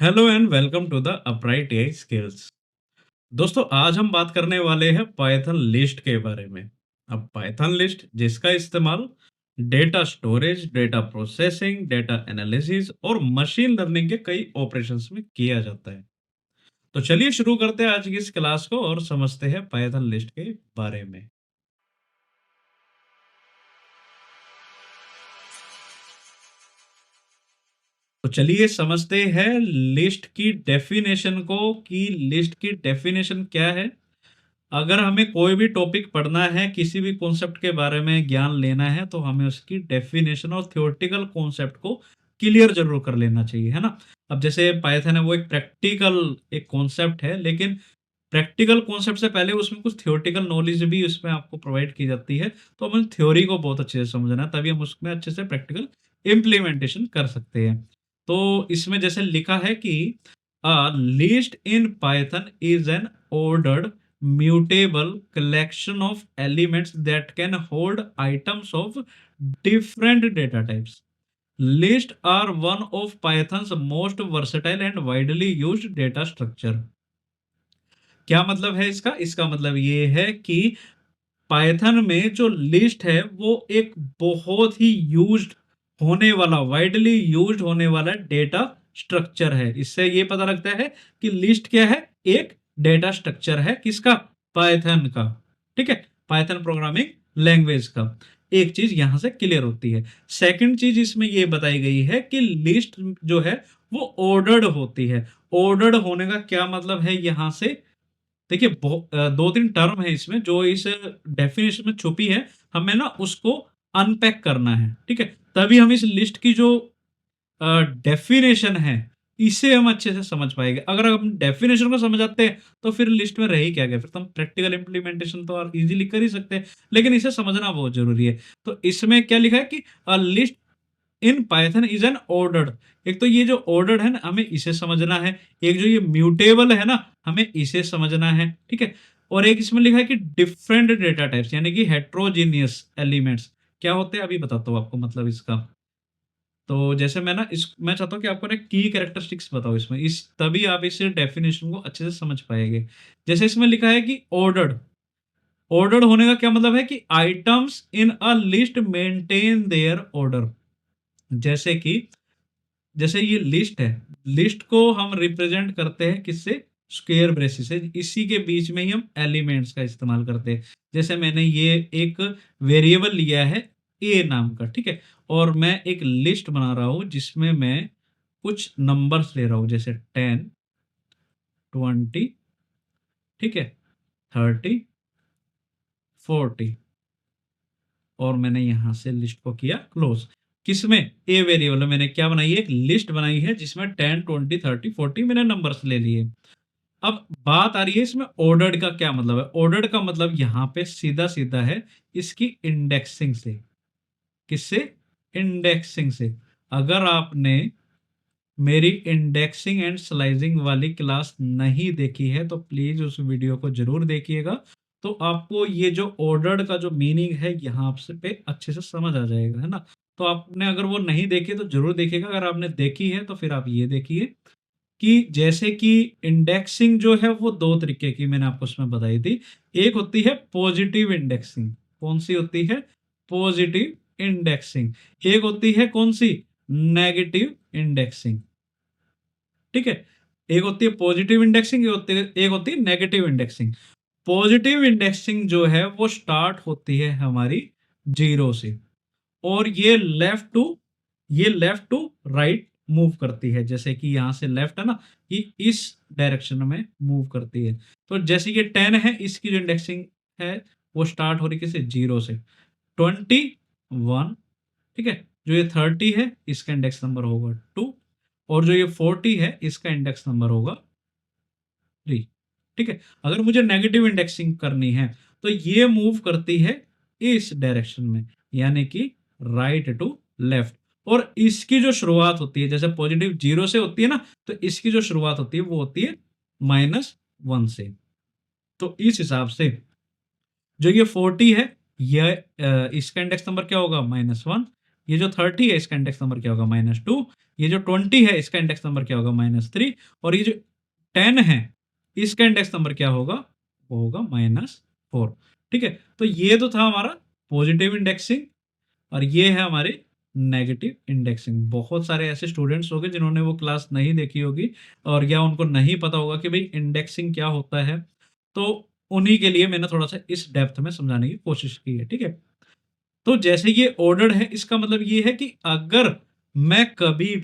Hello and welcome to the Upright AI skills. दोस्तों, आज हम बात करने वाले हैं पाइथन लिस्ट के बारे में। अब पाइथन लिस्ट जिसका इस्तेमाल data storage, data processing, data analysis और मशीन लर्निंग के कई ऑपरेशंस में किया जाता है। तो चलिए शुरू करते हैं आज की इस क्लास को और समझते हैं पाइथन लिस्ट के बारे में। तो चलिए समझते हैं लिस्ट की डेफिनेशन को कि लिस्ट की डेफिनेशन क्या है। अगर हमें कोई भी टॉपिक पढ़ना है, किसी भी कॉन्सेप्ट के बारे में ज्ञान लेना है, तो हमें उसकी डेफिनेशन और थ्योरेटिकल कॉन्सेप्ट को क्लियर ज़रूर कर लेना चाहिए, है ना? अब जैसे पाइथन है, वो एक प्रैक्टिकल एक कॉन्सेप्ट है, लेकिन प्रैक्टिकल कॉन्सेप्ट से पहले उसमें कुछ थ्योरेटिकल नॉलेज भी उसमें आपको प्रोवाइड की जाती है। तो हमें थ्योरी को बहुत अच्छे से समझना है, तभी हम उसमें अच्छे से प्रैक्टिकल इम्प्लीमेंटेशन कर सकते हैं। तो इसमें जैसे लिखा है कि list in Python is an ordered mutable collection of elements that can hold items of different data types. Lists are one of Python's most versatile and widely used data structure. क्या मतलब है इसका? इसका मतलब ये है कि पाइथन में जो लिस्ट है वो एक बहुत ही यूज्ड होने वाला, वाइडली यूज्ड होने वाला डेटा स्ट्रक्चर है। इससे ये पता लगता है कि लिस्ट क्या है? एक डेटा स्ट्रक्चर है। किसका? पाइथन का। ठीक है, पाइथन प्रोग्रामिंग लैंग्वेज का। एक चीज यहां से क्लियर होती है। सेकंड चीज इसमें ये बताई गई है कि लिस्ट जो है वो ऑर्डर्ड होती है। ऑर्डर्ड होने का क्या मतलब है? यहां से देखिए, दो तीन टर्म है इसमें जो इस डेफिनेशन में छुपी है। हमें ना उसको अनपैक करना है, ठीक है? तभी हम इस लिस्ट की जो डेफिनेशन है, इसे हम अच्छे से समझ पाएंगे। अगर हम डेफिनेशन को समझ आते हैं तो फिर लिस्ट में रह ही क्या गया? फिर तो हम प्रैक्टिकल इंप्लीमेंटेशन तो और इजीली कर ही सकते हैं, लेकिन इसे समझना बहुत जरूरी है। तो इसमें क्या लिखा है कि list in Python is an ordered. एक तो ये जो ऑर्डर्ड है ना, हमें इसे समझना है। एक जो ये म्यूटेबल है ना, हमें इसे समझना है, ठीक है? और एक इसमें लिखा है कि डिफरेंट डेटा टाइप्स, यानी कि हेट्रोजीनियस एलिमेंट्स क्या होते हैं, अभी बताता हूँ आपको मतलब इसका। तो जैसे मैं चाहता हूँ कि आपको ना की कैरेक्टरिस्टिक्स बताओ इसमें, इस तभी आप इस डेफिनेशन को अच्छे से समझ पाएंगे। जैसे इसमें लिखा है कि ऑर्डर्ड, ऑर्डर्ड होने का क्या मतलब है कि items in a list maintain their order. जैसे कि जैसे ये लिस्ट है, लिस्ट को हम रिप्रेजेंट करते हैं किससे? स्क्वायर ब्रेसेस से। इसी के बीच में ही हम एलिमेंट्स का इस्तेमाल करते हैं। जैसे मैंने ये एक वेरिएबल लिया है ए नाम का, ठीक है? और मैं एक लिस्ट बना रहा हूं जिसमें मैं कुछ नंबर्स ले रहा हूं, जैसे 10, 20, ठीक है, 30, 40। और मैंने यहां से लिस्ट को किया क्लोज। किसमें? ए वेरिएबल में मैंने क्या बनाई है? एक लिस्ट बनाई है जिसमें 10, 20, 30, 40 मैंने नंबर्स ले लिए। अब बात आ रही है इसमें ऑर्डर्ड का क्या मतलब है। ऑर्डर्ड का मतलब यहां पे सीधा सीधा है इसकी इंडेक्सिंग से। किससे? इंडेक्सिंग से। अगर आपने मेरी इंडेक्सिंग एंड स्लाइसिंग वाली क्लास नहीं देखी है तो प्लीज उस वीडियो को जरूर देखिएगा। तो आपको ये जो ऑर्डर्ड का जो मीनिंग है यहाँ से पे अच्छे से समझ आ जाएगा, है ना? तो आपने अगर वो नहीं देखी तो जरूर देखिएगा। अगर आपने देखी है तो फिर आप ये देखिए कि जैसे कि इंडेक्सिंग जो है वो दो तरीके की मैंने आपको उसमें बताई थी। एक होती है पॉजिटिव इंडेक्सिंग। कौन सी होती है? Positive indexing. एक होती है कौन सी? Negative indexing. ठीक है, एक होती है पॉजिटिव इंडेक्सिंग, एक होती है नेगेटिव इंडेक्सिंग। पॉजिटिव इंडेक्सिंग जो है वो स्टार्ट होती है हमारी जीरो से, और ये लेफ्ट टू राइट मूव करती है। जैसे कि यहां से लेफ्ट है ना, ये इस डायरेक्शन में मूव करती है। तो जैसे कि 10 है, इसकी जो इंडेक्सिंग है वो स्टार्ट हो रही है किसे? जीरो से। 21, ठीक है, जो ये 30 है इसका इंडेक्स नंबर होगा 2, और जो ये 40 है इसका इंडेक्स नंबर होगा 3। ठीक है, अगर मुझे नेगेटिव इंडेक्सिंग करनी है तो ये मूव करती है इस डायरेक्शन में, यानी कि राइट टू लेफ्ट। और इसकी जो शुरुआत होती है, जैसे पॉजिटिव जीरो से होती है ना, तो इसकी जो शुरुआत होती है वो होती है -1 से। तो इस हिसाब से जो ये 40 है, ये इसका इंडेक्स नंबर क्या होगा? -1। ये जो 30 है इसका इंडेक्स नंबर क्या होगा? -2। ये जो 20 है इसका इंडेक्स नंबर क्या होगा -3, और ये जो 10 है इसका इंडेक्स नंबर क्या होगा, वो होगा -4। ठीक है, तो ये तो था हमारा पॉजिटिव इंडेक्सिंग, और ये है हमारी नेगेटिव इंडेक्सिंग। बहुत सारे ऐसे स्टूडेंट्स होंगे जिन्होंने वो क्लास नहीं देखी होगी, और या उनको नहीं पता होगा कि भाई इंडेक्सिंग क्या होता है, तो उन्हीं के लिए मैंने थोड़ा सा इस डेप्थ में समझाने की कोशिश की है। ठीक है, तो जैसे ये ऑर्डर्ड है, इसका मतलब ये है कि अगर मैं कभी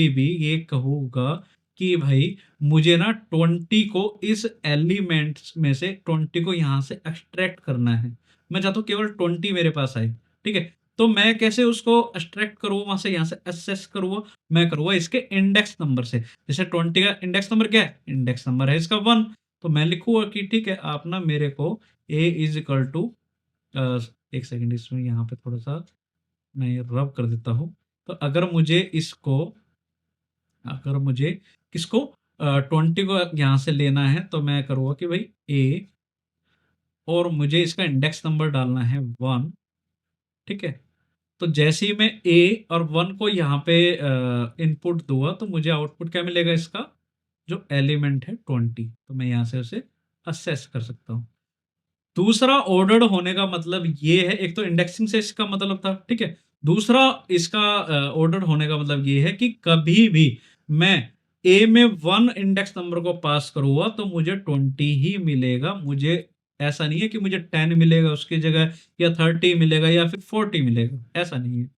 भी ये कहूँगा कि भाई मुझे ना 20 को इस एलिमेंट्स में से 20 को यहाँ से एक्सट्रैक्ट करना है। मैं चाहता हूँ केवल 20 मेरे पास आए, ठीक है? तो मैं कैसे उसको एक्सट्रैक्ट करूँ वहाँ से, यहाँ से एक्सेस करूँगा? मैं करूँगा इसके इंडेक्स नंबर से। जैसे 20 का इंडेक्स नंबर क्या है? इंडेक्स नंबर है इसका 1, तो मैं लिखूँगा कि ठीक है, आप ना मेरे को a is equal to a, 1 second, इसमें यहाँ पे थोड़ा-सा मैं रब कर देता हूँ। तो अगर मुझे किसको 20 को यहाँ से लेना है, तो मैं करूँगा कि भाई a, और मुझे इसका इंडेक्स नंबर डालना है 1, ठीक है? तो जैसे ही मैं a और 1 को यहाँ पे इनपुट दूँगा, तो मुझे आउटपुट क्या मिलेगा इसका? जो एलिमेंट है 20, तो मैं यहाँ से उसे एक्सेस कर सकता हूँ। दूसरा ऑर्डर्ड होने का मतलब ये है, एक तो इंडेक्सिंग से इसका मतलब था, ठीक है? दूसरा इसका ऑर्डर्ड होने का मतलब ये है कि कभी भी मैं ए में 1 इंडेक्स नंबर को पास करूँगा तो मुझे 20 ही मिलेगा। मुझे ऐसा नहीं है कि मुझे 10 मिलेगा उसकी जगह, या 30 मिलेगा, या फिर 40 मिलेगा, ऐसा नहीं है।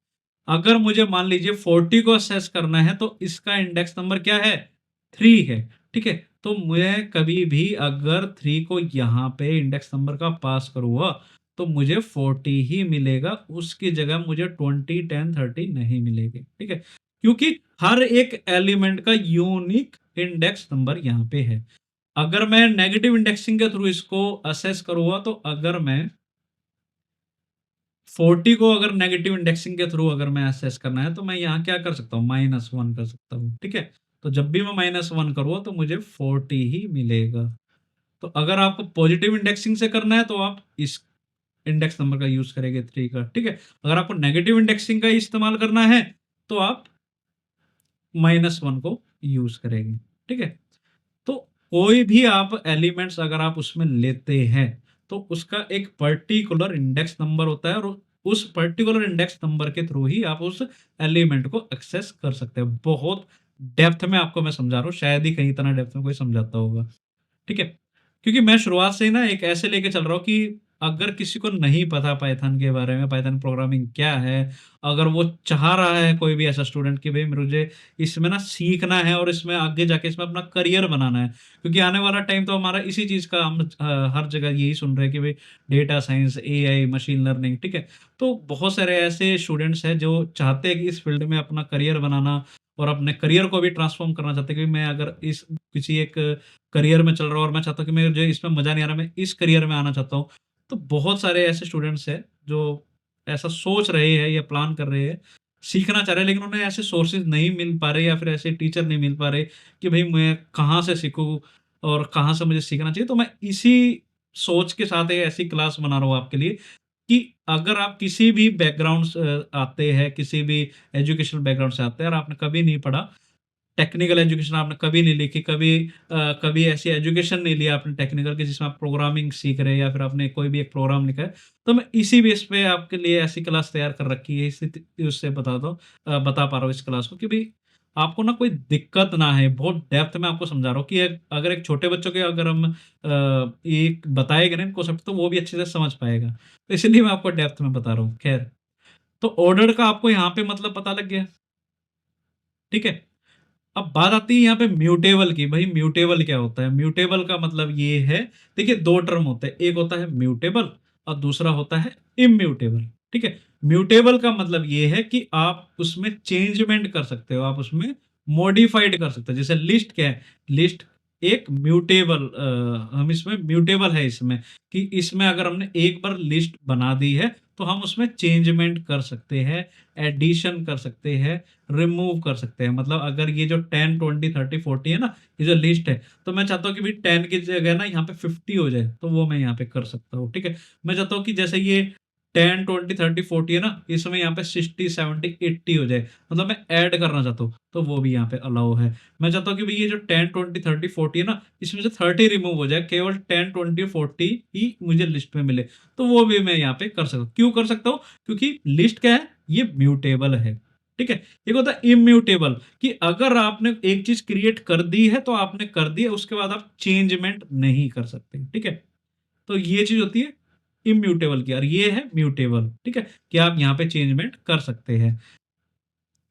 अगर मुझे मान लीजिए 40 को असेस करना है, तो इसका इंडेक्स नंबर क्या है? 3 है, ठीक है? तो मैं कभी भी अगर 3 को यहाँ पे इंडेक्स नंबर का पास करूँगा, तो मुझे 40 ही मिलेगा, उसकी जगह मुझे 20, 10, 30 नहीं मिलेंगे, ठीक है? क्योंकि हर एक एलिमेंट का यूनिक इंडेक्स नंबर यहाँ पे है। अगर मैं नेगेटिव इंडेक्सिंग के थ्रू इसको असेस करूँगा, तो अगर मैं 40 को अगर नेगेटिव इंडेक्सिंग के थ्रू अगर मैं असेस करना है, तो मैं यहाँ क्या कर सकता हूँ? -1 कर सकता हूँ, ठीक है? तो जब भी मैं -1 करूँगा, तो मुझे 40 ही मिलेगा। तो अगर आपको पॉजिटिव इंडेक्सिंग से करना है, तो आप इस इंडेक्स नंबर का यूज़ करेंगे 3 का, ठीक है? अगर आपको नेगेटिव इंडेक्सिंग का इस्तेमाल करना है, तो आप -1 को यूज़ करेंगे, ठीक है? तो कोई भी आप एलिमेंट्स अगर आप उसमें लेते हैं, तो उसका एक पर्टिकुलर इंडेक्स नंबर होता है, और उस पर्टिकुलर इंडेक्स नंबर के थ्रू ही आप उस एलिमेंट को एक्सेस कर सकते हैं। बहुत डेप्थ में आपको मैं समझा रहा हूँ, शायद ही कहीं इतना डेप्थ में कोई समझाता होगा। ठीक है? क्योंकि मैं शुरुआत से ही ना एक ऐसे लेके चल रहा हूँ कि अगर किसी को नहीं पता पाइथन के बारे में, पाइथन प्रोग्रामिंग क्या है, अगर वो चाह रहा है कोई भी ऐसा स्टूडेंट कि भई मुझे इसमें ना सीखना है और इसमें आगे जाके इसमें अपना करियर बनाना है। क्योंकि आने वाला टाइम तो हमारा इसी चीज़ का, हम हर जगह यही सुन रहे हैं कि भई data science, AI, machine learning, ठीक है? तो बहुत सारे ऐसे स्टूडेंट्स हैं जो चाहते हैं कि इस फील्ड में अपना करियर बनाना, और अपने करियर को भी ट्रांसफ़ॉर्म करना चाहते हैं कि मैं अगर इस किसी एक करियर में चल रहा हूँ और मैं चाहता हूँ कि मुझे इसमें मज़ा नहीं आ रहा, मैं इस करियर में आना चाहता हूँ। तो बहुत सारे ऐसे स्टूडेंट्स हैं जो ऐसा सोच रहे हैं या प्लान कर रहे हैं, सीखना चाह रहे हैं, लेकिन उन्हें ऐसे सोर्सेज़ नहीं मिल पा रहे, या फिर ऐसे टीचर नहीं मिल पा रहे कि भई मैं कहाँ से सीखूँ और कहाँ से मुझे सीखना चाहिए। तो मैं इसी सोच के साथ एक ऐसी क्लास बना रहा हूँ आपके लिए कि अगर आप किसी भी बैकग्राउंड से आते हैं, किसी भी एजुकेशनल बैकग्राउंड से आते हैं और आपने कभी नहीं पढ़ा, टेक्निकल एजुकेशन आपने कभी नहीं लिखी, कभी ऐसी एजुकेशन नहीं लिया आपने टेक्निकल की जिसमें आप प्रोग्रामिंग सीख रहे हैं, या फिर आपने कोई भी एक प्रोग्राम लिखा है, तो मैं इसी बेस पे आपके लिए ऐसी क्लास तैयार कर रखी है, इसी उससे बता पा रहा हूँ इस क्लास को कि भाई आपको ना कोई दिक्कत ना है। बहुत डेप्थ में आपको समझा रहा हूँ कि अगर एक छोटे बच्चों के अगर हम एक बताएँगे ना इनको सब, तो वो भी अच्छे से समझ पाएगा। तो इसलिए मैं आपको डेप्थ में बता रहा हूँ। खैर, तो ऑर्डर का आपको यहाँ पे मतलब पता लग गया, ठीक है? अब बात आती है यहाँ पे म्यूटेबल की। भाई म्यूटेबल क्या होता है? म्यूटेबल का मतलब ये है, देखिए 2 टर्म होते हैं, एक होता है म्यूटेबल और दूसरा होता है इम्यूटेबल, ठीक है? म्यूटेबल का मतलब ये है कि आप उसमें चेंजमेंट कर सकते हो, आप उसमें मॉडिफाइड कर सकते हो। जैसे लिस्ट क्या है? लिस्ट एक म्यूटेबल, हम इसमें म्यूटेबल है इसमें, कि इसमें अगर हमने एक बार लिस्ट बना दी है, तो हम उसमें चेंजमेंट कर सकते हैं, एडिशन कर सकते हैं, रिमूव कर सकते हैं। मतलब अगर ये जो 10, 20, 30, 40 है ना, ये जो लिस्ट है, तो मैं चाहता हूँ कि भाई 10 की जगह ना यहाँ पे 50 हो जाए, तो वो मैं यहाँ पे कर सकता हूँ, ठीक है? मैं चाहता हूँ कि जैसे ये 10, 20, 30, 40 है ना, इसमें यहाँ पे 60, 70, 80 हो जाए, मतलब मैं ऐड करना चाहता हूँ, तो वो भी यहाँ पे अलाउ है। मैं चाहता हूँ कि भाई ये जो 10, 20, 30, 40 है ना, इसमें से 30 रिमूव हो जाए, केवल 10, 20, 40 ही मुझे लिस्ट में मिले, तो वो भी मैं यहाँ पे कर सकता हूँ। क्यों कर सकता हूँ? क्योंकि लिस्ट क्या है, ये म्यूटेबल है। ठीक है। एक होता है इम्यूटेबल, कि अगर आपने एक चीज क्रिएट कर दी है तो आपने कर दी है, उसके बाद आप चेंजमेंट नहीं कर सकते। ठीक है। तो ये चीज होती है इम्यूटेबल की, और ये है म्यूटेबल। ठीक है, कि आप यहाँ पे चेंजमेंट कर सकते हैं।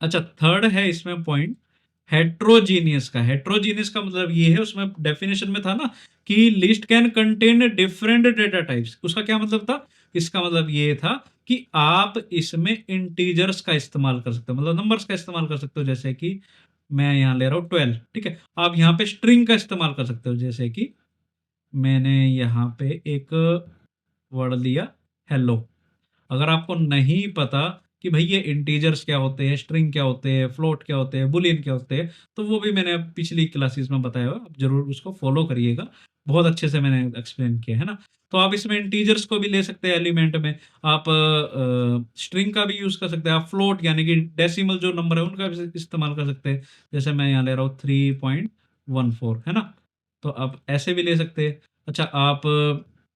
अच्छा, थर्ड है इसमें पॉइंट हेट्रोजीनियस का। हेट्रोजीनियस का मतलब ये है, उसमें डेफिनेशन में था ना कि list can contain different data types. उसका क्या मतलब था? इसका मतलब ये था कि आप इसमें इंटीजर्स का इस्तेमाल कर सकते हो, मतलब नंबर्स का इस्तेमाल कर सकते हो। जैसे कि मैं यहाँ ले रहा हूँ 12। ठीक है, आप यहाँ पे स्ट्रिंग का इस्तेमाल कर सकते हो, जैसे कि मैंने यहाँ पे एक वर्ड लिया हेलो। अगर आपको नहीं पता कि भाई ये इंटीजर्स क्या होते हैं, स्ट्रिंग क्या होते हैं, फ्लोट क्या होते हैं, बुलियन क्या होते हैं, तो वो भी मैंने पिछली क्लासेस में बताया हुआ, आप जरूर उसको फॉलो करिएगा। बहुत अच्छे से मैंने एक्सप्लेन किया है ना। तो आप इसमें इंटीजर्स को भी ले सकते हैं एलिमेंट में, आप स्ट्रिंग का भी यूज कर सकते हैं, आप फ्लोट यानी कि डेसिमल जो नंबर है उनका भी इस्तेमाल कर सकते हैं। जैसे मैं यहाँ ले रहा हूँ 3.14, है ना, तो आप ऐसे भी ले सकते हैं। अच्छा, आप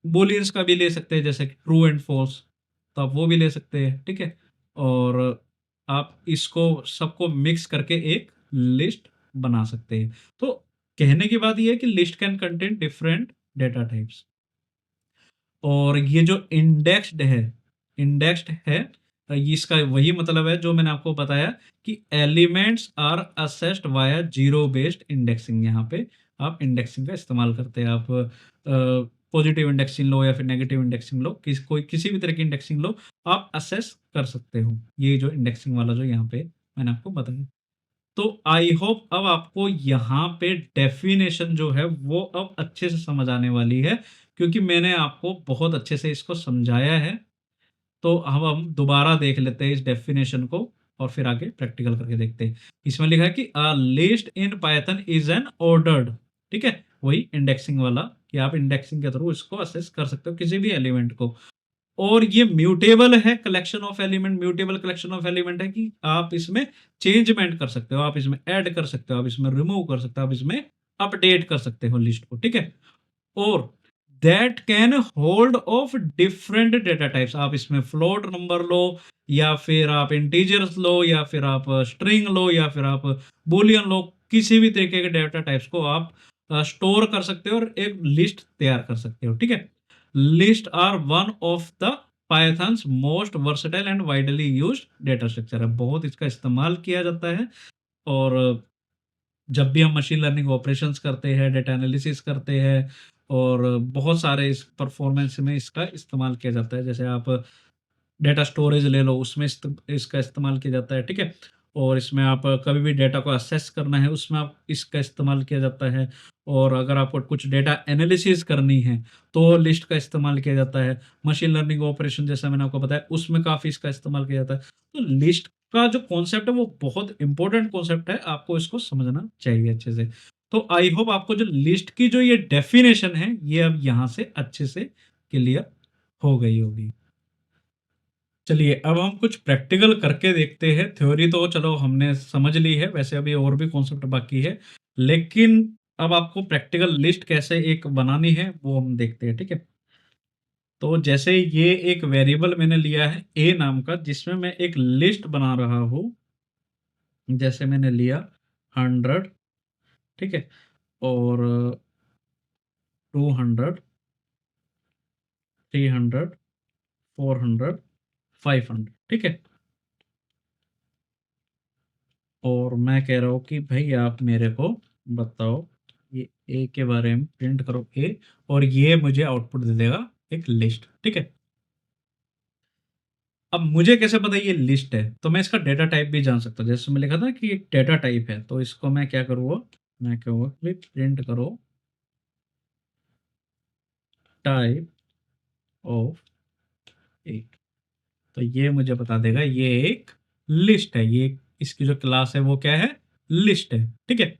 बुलियंस का भी ले सकते हैं, जैसे ट्रू एंड फॉल्स, तो आप वो भी ले सकते हैं। ठीक है, और आप इसको सबको मिक्स करके एक लिस्ट बना सकते हैं। तो कहने की बात यह है कि list can contain different data types. और ये जो इंडेक्स्ड है, इसका वही मतलब है जो मैंने आपको बताया कि elements are accessed via zero based indexing. यहाँ पे आप इंडेक्सिंग का इस्तेमाल करते हैं, आप पॉजिटिव इंडेक्सिंग लो या फिर नेगेटिव इंडेक्सिंग लो, किसी भी तरह की इंडेक्सिंग लो, आप असेस कर सकते हो। ये जो इंडेक्सिंग वाला जो यहाँ पे मैंने आपको बताया। तो आई होप अब आपको यहाँ पे डेफिनेशन जो है वो अब अच्छे से समझ आने वाली है, क्योंकि मैंने आपको बहुत अच्छे से इसको समझाया है। तो अब हम दोबारा देख लेते हैं इस डेफिनेशन को, और फिर आगे प्रैक्टिकल करके देखते हैं। इसमें लिखा है कि a list in Python is an ordered. ठीक है, वही इंडेक्सिंग वाला, कि आप इंडेक्सिंग के थ्रू इसको असेस कर सकते हो किसी भी एलिमेंट को। और ये म्यूटेबल है, collection of element, mutable collection of element है, कि आप इसमें चेंजमेंट कर सकते हो, आप इसमें ऐड कर सकते हो, आप इसमें रिमूव कर सकते हो, आप इसमें अपडेट कर सकते हो लिस्ट को। ठीक है, और that can hold of different data types. आप इसमें फ्लोट नंबर लो, या फिर आप इंटीजर्स लो, या फिर आप स्ट्रिंग लो, या फिर आप बुलियन लो, किसी भी तरीके के डेटा टाइप्स को आप स्टोर कर सकते हो और एक लिस्ट तैयार कर सकते हो। ठीक है, list are one of the Python's most versatile and widely used data structure है, बहुत इसका इस्तेमाल किया जाता है। और जब भी हम मशीन लर्निंग ऑपरेशंस करते हैं, डेटा एनालिसिस करते हैं, और बहुत सारे इस परफॉर्मेंस में इसका इस्तेमाल किया जाता है। जैसे आप डेटा स्टोरेज ले लो, उसमें इसका इस्तेमाल किया जाता है। ठीक है, और इसमें आप कभी भी डेटा को असेस करना है, उसमें आप इसका इस्तेमाल किया जाता है। और अगर आपको कुछ डेटा एनालिसिस करनी है तो लिस्ट का इस्तेमाल किया जाता है। मशीन लर्निंग ऑपरेशन जैसा मैंने आपको बताया, उसमें काफ़ी इसका इस्तेमाल किया जाता है। तो लिस्ट का जो कॉन्सेप्ट है वो बहुत इंपॉर्टेंट कॉन्सेप्ट है, आपको इसको समझना चाहिए अच्छे से। तो आई होप आपको जो लिस्ट की जो ये डेफिनेशन है, ये अब यहाँ से अच्छे से क्लियर हो गई होगी। चलिए, अब हम कुछ प्रैक्टिकल करके देखते हैं। थ्योरी तो चलो हमने समझ ली है, वैसे अभी और भी कॉन्सेप्ट बाकी है, लेकिन अब आपको प्रैक्टिकल लिस्ट कैसे एक बनानी है वो हम देखते हैं। ठीक है, तो जैसे ये एक वेरिएबल मैंने लिया है ए नाम का, जिसमें मैं एक लिस्ट बना रहा हूँ। जैसे मैंने लिया 100, ठीक है, और 200, 300, 400, 500। ठीक है, और मैं कह रहा हूँ कि भाई आप मेरे को बताओ, ये ए के बारे में प्रिंट करो ए, और ये मुझे आउटपुट दे देगा एक लिस्ट। ठीक है, अब मुझे कैसे पता ये लिस्ट है? तो मैं इसका डेटा टाइप भी जान सकता हूँ। जैसे मैं लिखा था कि एक डेटा टाइप है, तो इसको मैं क्या करूँगा, मैं कहूँगा कि प्रिंट करो टाइप ऑफ ए। तो ये मुझे बता देगा ये एक लिस्ट है, ये इसकी जो क्लास है वो क्या है, लिस्ट है। ठीक है,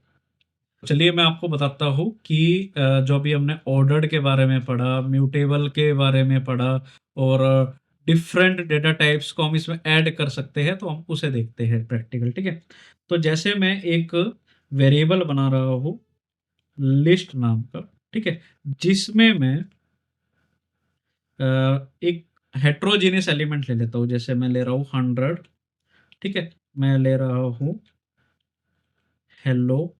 चलिए मैं आपको बताता हूँ कि जो अभी हमने ऑर्डर्ड के बारे में पढ़ा, म्यूटेबल के बारे में पढ़ा, और डिफरेंट डेटा टाइप्स को हम इसमें ऐड कर सकते हैं, तो हम उसे देखते हैं प्रैक्टिकल, ठीक है। तो जैसे मैं एक वेरिएबल बना रहा हूँ लिस्ट नाम का, ठीक है, जिसमें मैं एक हेट्रोजीनियस एलिमेंट ले लेता हूँ। जैसे मैं ले रहा हूँ 100, ठीक है, मैं ले रहा हूँ हेलो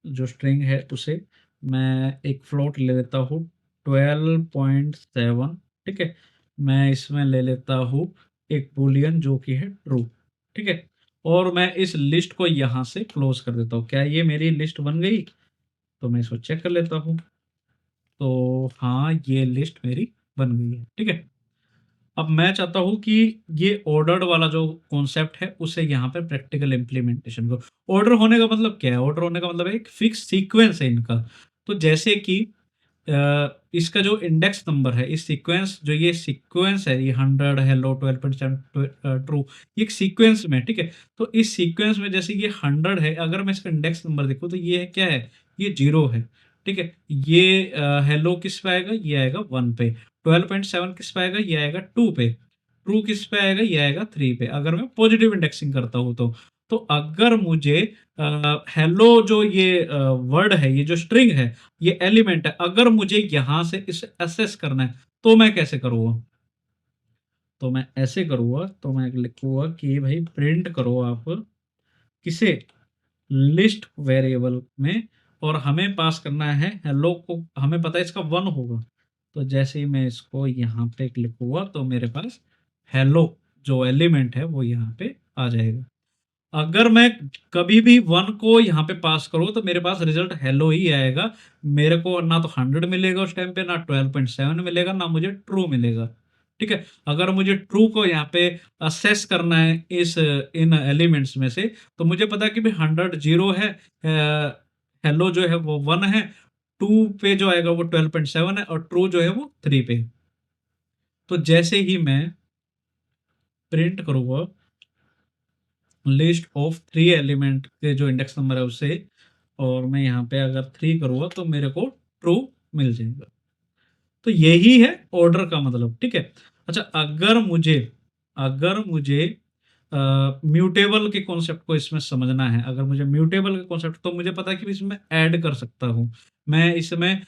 जो स्ट्रिंग है उसे, मैं एक फ्लोट ले लेता हूँ 12.7, ठीक है, मैं इसमें ले लेता हूँ एक बूलियन जो कि है ट्रू, ठीक है, और मैं इस लिस्ट को यहाँ से क्लोज कर देता हूँ। क्या ये मेरी लिस्ट बन गई? तो मैं इसको चेक कर लेता हूँ, तो हाँ ये लिस्ट मेरी बन गई है, ठीक है। अब मैं चाहता हूँ कि ये ऑर्डर्ड वाला जो कॉन्सेप्ट है उसे यहाँ पे प्रैक्टिकल इम्प्लीमेंटेशन को, ऑर्डर होने का मतलब क्या है? ऑर्डर होने का मतलब है एक फिक्स सीक्वेंस है इनका। तो जैसे कि इसका जो इंडेक्स नंबर है, इस सीक्वेंस जो ये सीक्वेंस है, ये 100 हेलो 12.7 ट्रू, ये एक सीक्वेंस में, ठीक है। तो इस सीक्वेंस में जैसे ये 100 है, अगर मैं इसका इंडेक्स नंबर देखूँ तो ये है क्या है? ये 0 है, ठीक है। ये हेलो किस पे आएगा? ये आएगा 1 पे। 12.7 किस पे आएगा? ये आएगा 2 पे। ट्रू किस पे आएगा? ये आएगा 3 पे, अगर मैं पॉजिटिव इंडेक्सिंग करता हूँ तो अगर मुझे हेलो जो ये वर्ड है, ये जो स्ट्रिंग है, ये एलिमेंट है, अगर मुझे यहां से इसे एसेस करना है तो मैं कैसे करूँगा? तो मैं ऐसे करूँगा, तो मैं लिखूँगा कि भाई प्रिंट करो आप किसे? लिस्ट वेरिएबल में, और हमें पास करना है हेलो को, हमें पता है इसका 1 होगा। तो जैसे ही मैं इसको यहाँ पे लिखूँगा तो मेरे पास हेलो जो एलिमेंट है वो यहाँ पे आ जाएगा। अगर मैं कभी भी 1 को यहाँ पे पास करूँ तो मेरे पास रिजल्ट हेलो ही आएगा। मेरे को ना तो 100 मिलेगा उस टाइम पे, ना 12.7 मिलेगा, ना मुझे ट्रू मिलेगा, ठीक है। अगर मुझे ट्रू को यहाँ पे असेस करना है इस इन एलिमेंट्स में से, तो मुझे पता है कि भाई 100 जीरो है, हेलो जो है वो 1 है, 2 पे जो आएगा वो 12.7 है, और ट्रू जो है वो 3 पे। तो जैसे ही मैं प्रिंट करूँगा लिस्ट ऑफ 3 एलिमेंट के जो इंडेक्स नंबर है उसे, और मैं यहाँ पे अगर 3 करूँगा तो मेरे को ट्रू मिल जाएगा। तो यही है ऑर्डर का मतलब, ठीक है। अच्छा, अगर मुझे म्यूटेबल के कॉन्सेप्ट को इसमें समझना है, अगर मुझे म्यूटेबल के कॉन्सेप्ट, तो मुझे पता है कि इसमें ऐड कर सकता हूँ, मैं इसमें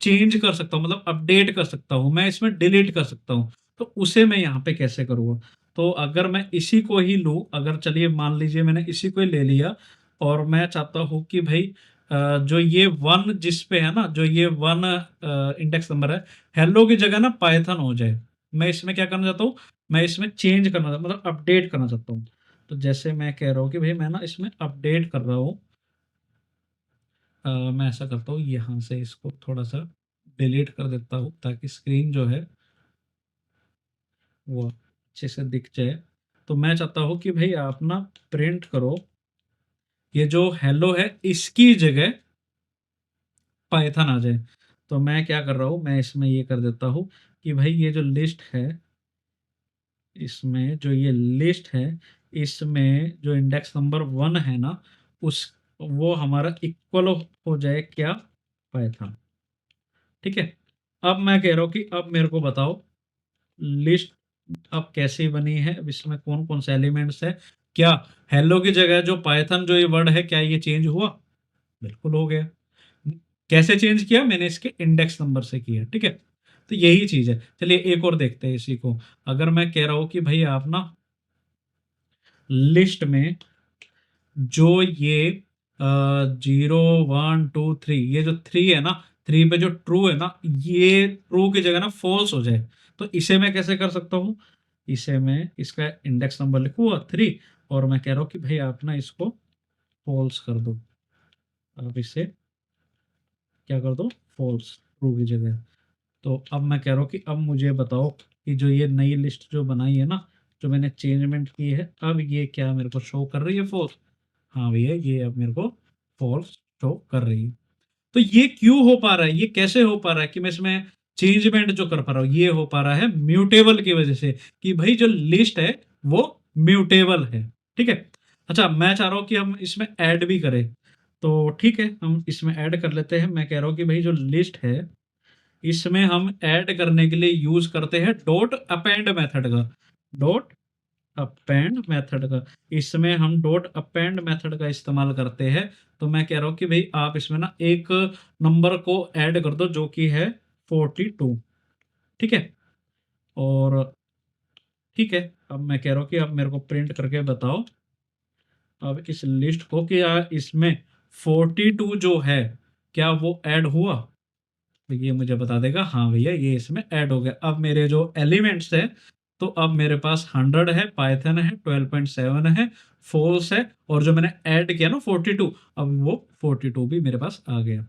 चेंज कर सकता हूँ, मतलब अपडेट कर सकता हूँ, मैं इसमें डिलीट कर सकता हूँ। तो उसे मैं यहाँ पे कैसे करूँगा? तो अगर मैं इसी को ही लूँ, अगर चलिए मान लीजिए मैंने इसी को ही ले लिया, और मैं चाहता हूँ कि भाई जो ये 1 जिस पे है ना, जो ये 1 इंडेक्स नंबर है, हेलो की जगह ना पाइथन हो जाए। मैं इसमें क्या करना चाहता हूँ? मैं इसमें चेंज करना मतलब अपडेट करना चाहता हूँ। तो जैसे मैं कह रहा हूँ कि भाई मैं ना इसमें अपडेट कर रहा हूँ, मैं ऐसा करता हूँ, यहाँ से इसको थोड़ा सा डिलीट कर देता हूँ ताकि स्क्रीन जो है वो अच्छे से दिख जाए। तो मैं चाहता हूँ कि भाई आप ना प्रिंट करो, ये जो हेलो है इसकी जगह पाइथन आ जाए। तो मैं क्या कर रहा हूँ, मैं इसमें ये कर देता हूँ कि भाई ये जो लिस्ट है, इसमें जो ये लिस्ट है, इसमें जो इंडेक्स नंबर 1 है ना, उस वो हमारा इक्वल हो जाए क्या? पाइथन, ठीक है। अब मैं कह रहा हूँ कि अब मेरे को बताओ लिस्ट अब कैसे बनी है, अब इसमें कौन कौन से एलिमेंट्स है, क्या हेलो की जगह जो पाइथन जो ये वर्ड है क्या ये चेंज हुआ? बिल्कुल हो गया। कैसे चेंज किया? मैंने इसके इंडेक्स नंबर से किया, ठीक है। तो यही चीज है। चलिए एक और देखते हैं इसी को। अगर मैं कह रहा हूं कि भाई आप ना लिस्ट में जो ये 0 1 2 3, ये जो 3 है ना, 3 पे जो ट्रू है ना, ये ट्रू की जगह ना फॉल्स हो जाए। तो इसे मैं कैसे कर सकता हूँ? इसे मैं इसका इंडेक्स नंबर लिखूंगा 3, और मैं कह रहा हूँ कि भाई आप ना इसको फॉल्स कर दो। आप इसे क्या कर दो? फॉल्स, ट्रू की जगह। तो अब मैं कह रहा हूँ कि अब मुझे बताओ कि जो ये नई लिस्ट जो बनाई है ना, जो मैंने चेंजमेंट की है, अब ये क्या मेरे को शो कर रही है? फॉल्स। हाँ भैया, ये अब मेरे को फॉल्स शो कर रही है। तो ये क्यों हो पा रहा है? ये कैसे हो पा रहा है कि मैं इसमें चेंजमेंट जो कर पा रहा हूँ? ये हो पा रहा है म्यूटेबल की वजह से, कि भाई जो लिस्ट है वो म्यूटेबल है, ठीक है। अच्छा, मैं चाह रहा हूँ कि हम इसमें ऐड भी करें, तो ठीक है हम इसमें ऐड कर लेते हैं। मैं कह रहा हूँ कि भाई जो लिस्ट है इसमें हम ऐड करने के लिए यूज करते हैं डॉट अपेंड मेथड का, डॉट अपेंड मेथड का। इसमें हम डॉट अपेंड मेथड का इस्तेमाल करते हैं। तो मैं कह रहा हूँ कि भाई आप इसमें ना एक नंबर को ऐड कर दो जो कि है 42, ठीक है। और ठीक है, अब मैं कह रहा हूँ कि आप मेरे को प्रिंट करके बताओ अब इस लिस्ट को कि इसमें 42 जो है क्या वो ऐड हुआ। तो ये मुझे बता देगा हाँ भैया ये इसमें ऐड हो गया। अब मेरे जो एलिमेंट्स है, तो अब मेरे पास 100 है, पाइथन है, 12.7 है, फोल्स है, और जो मैंने ऐड किया ना 42, अब वो 42 भी मेरे पास आ गया।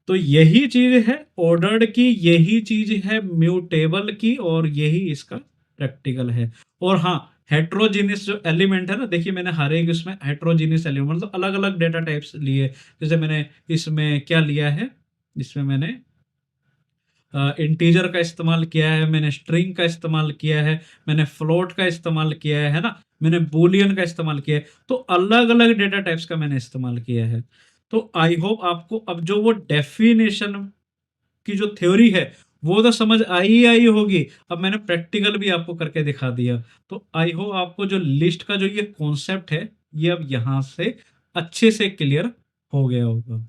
तो यही चीज है ऑर्डर्ड की, यही चीज है म्यूटेबल की, और यही इसका प्रैक्टिकल है। और हाँ, हेट्रोजीनियस जो एलिमेंट है ना, देखिए मैंने हर एक इसमें हेट्रोजीनियस एलिमेंट मतलब अलग अलग डेटा टाइप्स लिए। जैसे मैंने इसमें क्या लिया है, इसमें मैंने इंटीजर का इस्तेमाल किया है, मैंने स्ट्रिंग का इस्तेमाल किया है, मैंने फ्लोट का इस्तेमाल किया है ना, मैंने बूलियन का इस्तेमाल किया है। तो अलग अलग डेटा टाइप्स का मैंने इस्तेमाल किया है। तो आई होप आपको अब जो वो डेफिनेशन की जो थ्योरी है वो तो समझ आई ही आई होगी। अब मैंने प्रैक्टिकल भी आपको करके दिखा दिया। तो आई होप आपको जो लिस्ट का जो ये कॉन्सेप्ट है ये अब यहां से अच्छे से क्लियर हो गया होगा।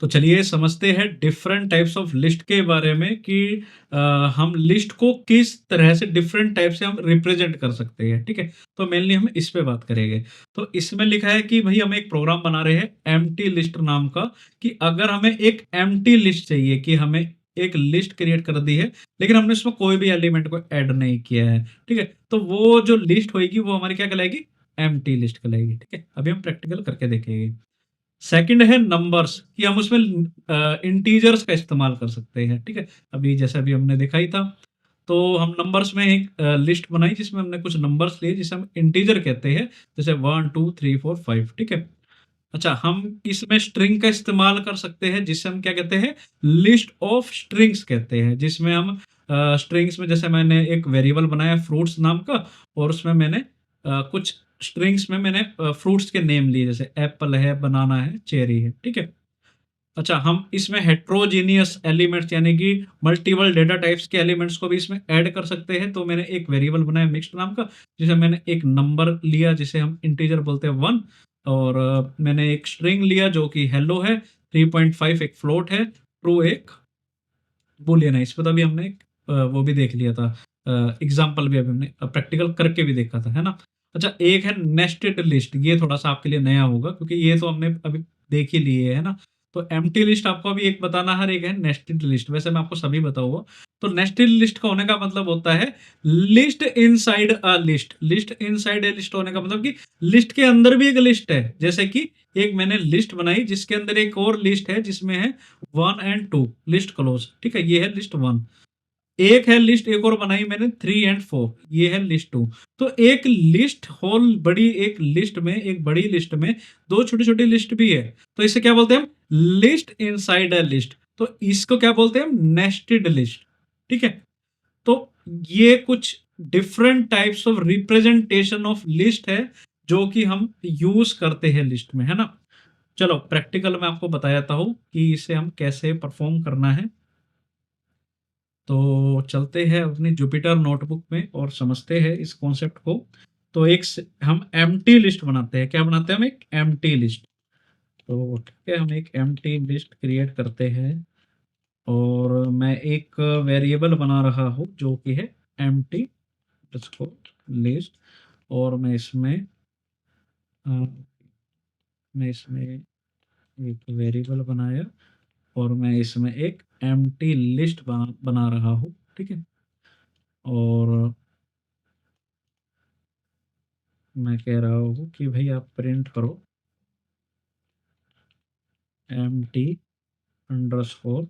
तो चलिए समझते हैं डिफरेंट टाइप्स ऑफ लिस्ट के बारे में कि अ, हम लिस्ट को किस तरह से डिफरेंट टाइप से हम रिप्रेजेंट कर सकते हैं, ठीक है। तो मेनली हम इस पे बात करेंगे। तो इसमें लिखा है कि भाई हम एक प्रोग्राम बना रहे हैं एम्प्टी लिस्ट नाम का, कि अगर हमें एक एम्प्टी लिस्ट चाहिए, कि हमें एक लिस्ट क्रिएट कर दी है लेकिन हमने उसमें कोई भी एलिमेंट को ऐड नहीं किया है, ठीक है। तो वो जो लिस्ट होगी वो हमारी क्या कहलाएगी, एम्प्टी लिस्ट कहलाएगी, ठीक है। अभी हम प्रैक्टिकल करके देखेंगे। सेकंड है नंबर्स, कि हम उसमें इंटीजर्स का इस्तेमाल कर सकते हैं, ठीक है। अभी जैसा अभी हमने देखा ही था। तो हम नंबर्स में एक लिस्ट बनाई जिसमें हमने कुछ नंबर्स लिए जिसे हम इंटीजर कहते हैं, जैसे 1 2 3 4 5, ठीक है। अच्छा, हम इसमें स्ट्रिंग का इस्तेमाल कर सकते हैं जिसे हम क्या कहते हैं, लिस्ट ऑफ स्ट्रिंग्स कहते हैं, जिसमें हम स्ट्रिंग्स में जैसे मैंने एक वेरिएबल बनाया फ्रूट्स नाम का, और उसमें मैंने कुछ स्ट्रिंग्स में मैंने फ्रूट्स के नेम लिए, जैसे एप्पल है, बनाना है, चेरी है, ठीक है। अच्छा, हम इसमें हेट्रोजीनियस एलिमेंट्स यानी कि मल्टीपल डेटा टाइप्स के एलिमेंट्स को भी इसमें ऐड कर सकते हैं। तो मैंने एक वेरिएबल बनाया मिक्स्ड नाम का, जिसे मैंने एक नंबर लिया जिसे हम इंटीजर बोलते हैं 1, और मैंने एक स्ट्रिंग लिया जो कि हेलो है, 3.5 एक फ्लोट है, ट्रू एक बुलियन है। इस पर तो अभी हमने वो भी देख लिया था, एग्जाम्पल भी अभी हमने प्रैक्टिकल करके भी देखा था, है ना। अच्छा, एक है नेस्टेड लिस्ट, ये थोड़ा सा आपके लिए नया होगा क्योंकि ये तो हमने अभी देख ही लिए है ना। तो एम्प्टी लिस्ट आपको अभी एक बताना है, एक है नेस्टेड लिस्ट। वैसे मैं आपको सभी बताऊंगा। तो नेस्टेड लिस्ट का होने का मतलब होता है list inside a list. List inside a list होने का मतलब कि लिस्ट के अंदर भी एक लिस्ट है। जैसे कि एक मैंने लिस्ट बनाई जिसके अंदर एक और लिस्ट है जिसमें है 1 और 2, लिस्ट क्लोज, ठीक है। ये है लिस्ट 1। एक है लिस्ट एक और बनाई मैंने 3 और 4, ये है लिस्ट 2। तो एक लिस्ट होल बड़ी, एक लिस्ट में, एक बड़ी लिस्ट में दो छोटी छोटी लिस्ट भी है। तो इसे क्या बोलते हैं हम, लिस्ट इनसाइड अ लिस्ट। तो इसको क्या बोलते हैं हम, नेस्टेड लिस्ट, ठीक है। तो ये कुछ different types of representation of list है जो कि हम यूज करते हैं लिस्ट में, है ना। चलो प्रैक्टिकल में आपको बताता हूं कि इसे हम कैसे परफॉर्म करना है। तो चलते हैं अपनी जुपिटर नोटबुक में और समझते हैं इस कॉन्सेप्ट को। तो हम एम्प्टी लिस्ट बनाते हैं। क्या बनाते हैं हम, एक एम्प्टी लिस्ट। तो ठीक है, हम एक एम्प्टी लिस्ट क्रिएट करते हैं, और मैं एक वेरिएबल बना रहा हूँ जो कि है एम्प्टी लिस्ट। और अ, मैं इसमें एक वेरिएबल बनाया, और मैं इसमें एक एम्प्टी लिस्ट बना रहा हूँ, ठीक है। और मैं कह रहा हूँ कि भाई आप प्रिंट करो एम टी अंडरस्कोर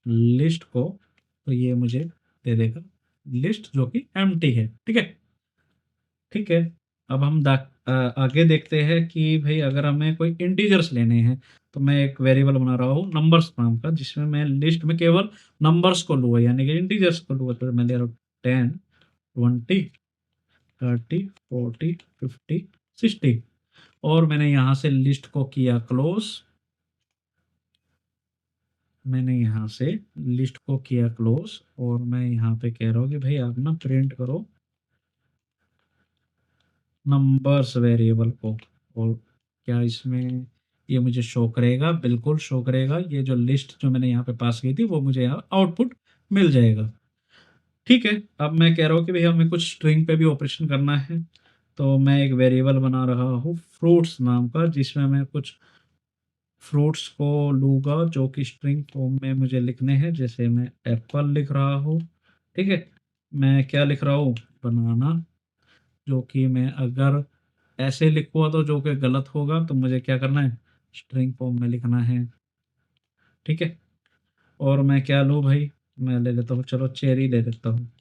लिस्ट को। तो ये मुझे दे देगा लिस्ट जो कि एम टी है, ठीक है। ठीक है, अब हम आगे देखते हैं कि भाई अगर हमें कोई इंटीजर्स लेने हैं, तो मैं एक वेरिएबल बना रहा हूँ नंबर्स नाम का, जिसमें मैं लिस्ट में केवल नंबर्स को लूँगा, यानी कि इंटीजर्स को लूँगा। तो मैं ले रहा हूँ 10 20 30 40 50 60, और मैंने यहाँ से लिस्ट को किया क्लोज। मैंने यहाँ से लिस्ट को किया क्लोज और मैं यहाँ पे कह रहा हूँ कि भाई आप ना प्रिंट करो नंबर्स वेरिएबल को। और क्या इसमें ये मुझे शो करेगा? बिल्कुल शो करेगा। ये जो लिस्ट जो मैंने यहाँ पे पास की थी वो मुझे यहाँ आउटपुट मिल जाएगा। ठीक है, अब मैं कह रहा हूँ कि भैया हमें कुछ स्ट्रिंग पे भी ऑपरेशन करना है, तो मैं एक वेरिएबल बना रहा हूँ फ्रूट्स नाम का, जिसमें मैं कुछ फ्रूट्स को लूँगा जो कि स्ट्रिंग फॉर्म में मुझे लिखने हैं। जैसे मैं एप्पल लिख रहा हूँ, ठीक है। मैं क्या लिख रहा हूँ? बनाना, जो कि मैं अगर ऐसे लिखूँगा तो जो कि गलत होगा, तो मुझे क्या करना है? स्ट्रिंग फॉर्म में लिखना है, ठीक है। और मैं क्या लूँ भाई? मैं ले लेता हूँ, चलो चेरी ले लेता हूँ,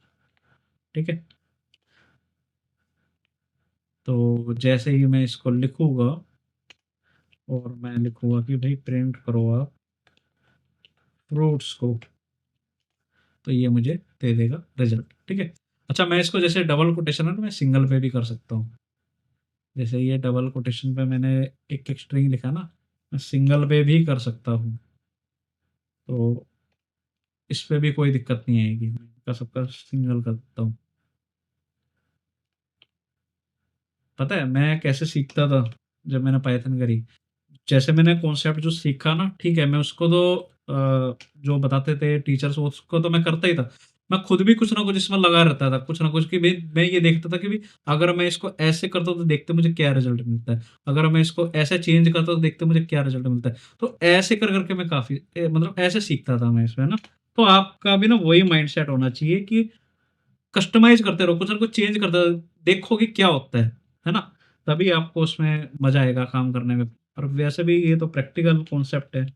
ठीक है। तो जैसे ही मैं इसको लिखूँगा और मैं लिखूँगा कि भाई प्रिंट करो आप फ्रूट्स को, तो ये मुझे दे देगा रिजल्ट, ठीक है। अच्छा, मैं इसको जैसे डबल कोटेशन है ना, मैं सिंगल पे भी कर सकता हूँ। जैसे ये डबल कोटेशन पे मैंने एक एक स्ट्रिंग लिखा ना, मैं सिंगल पे भी कर सकता हूँ, तो इस पे भी कोई दिक्कत नहीं आएगी। मैं इनका सबका सिंगल कर सकता हूँ। पता है मैं कैसे सीखता था जब मैंने पाइथन करी? जैसे मैंने कॉन्सेप्ट जो सीखा ना, ठीक है, मैं उसको तो जो बताते थे टीचर्स उसको तो मैं करता ही था। मैं खुद भी कुछ ना कुछ इसमें लगा रहता था, कुछ ना कुछ, कि भाई मैं ये देखता था कि भाई अगर मैं इसको ऐसे करता हूँ तो देखते मुझे क्या रिजल्ट मिलता है, अगर मैं इसको ऐसे चेंज करता हूँ तो देखते मुझे क्या रिजल्ट मिलता है। तो ऐसे कर करके मैं काफ़ी मतलब ऐसे सीखता था मैं इसमें ना। तो आपका भी ना वही माइंडसेट होना चाहिए कि कस्टमाइज़ करते रहो, कुछ ना कुछ चेंज करते रहो, देखो कि क्या होता है ना? तभी आपको उसमें मज़ा आएगा काम करने में। और वैसे भी ये तो प्रैक्टिकल कॉन्सेप्ट है,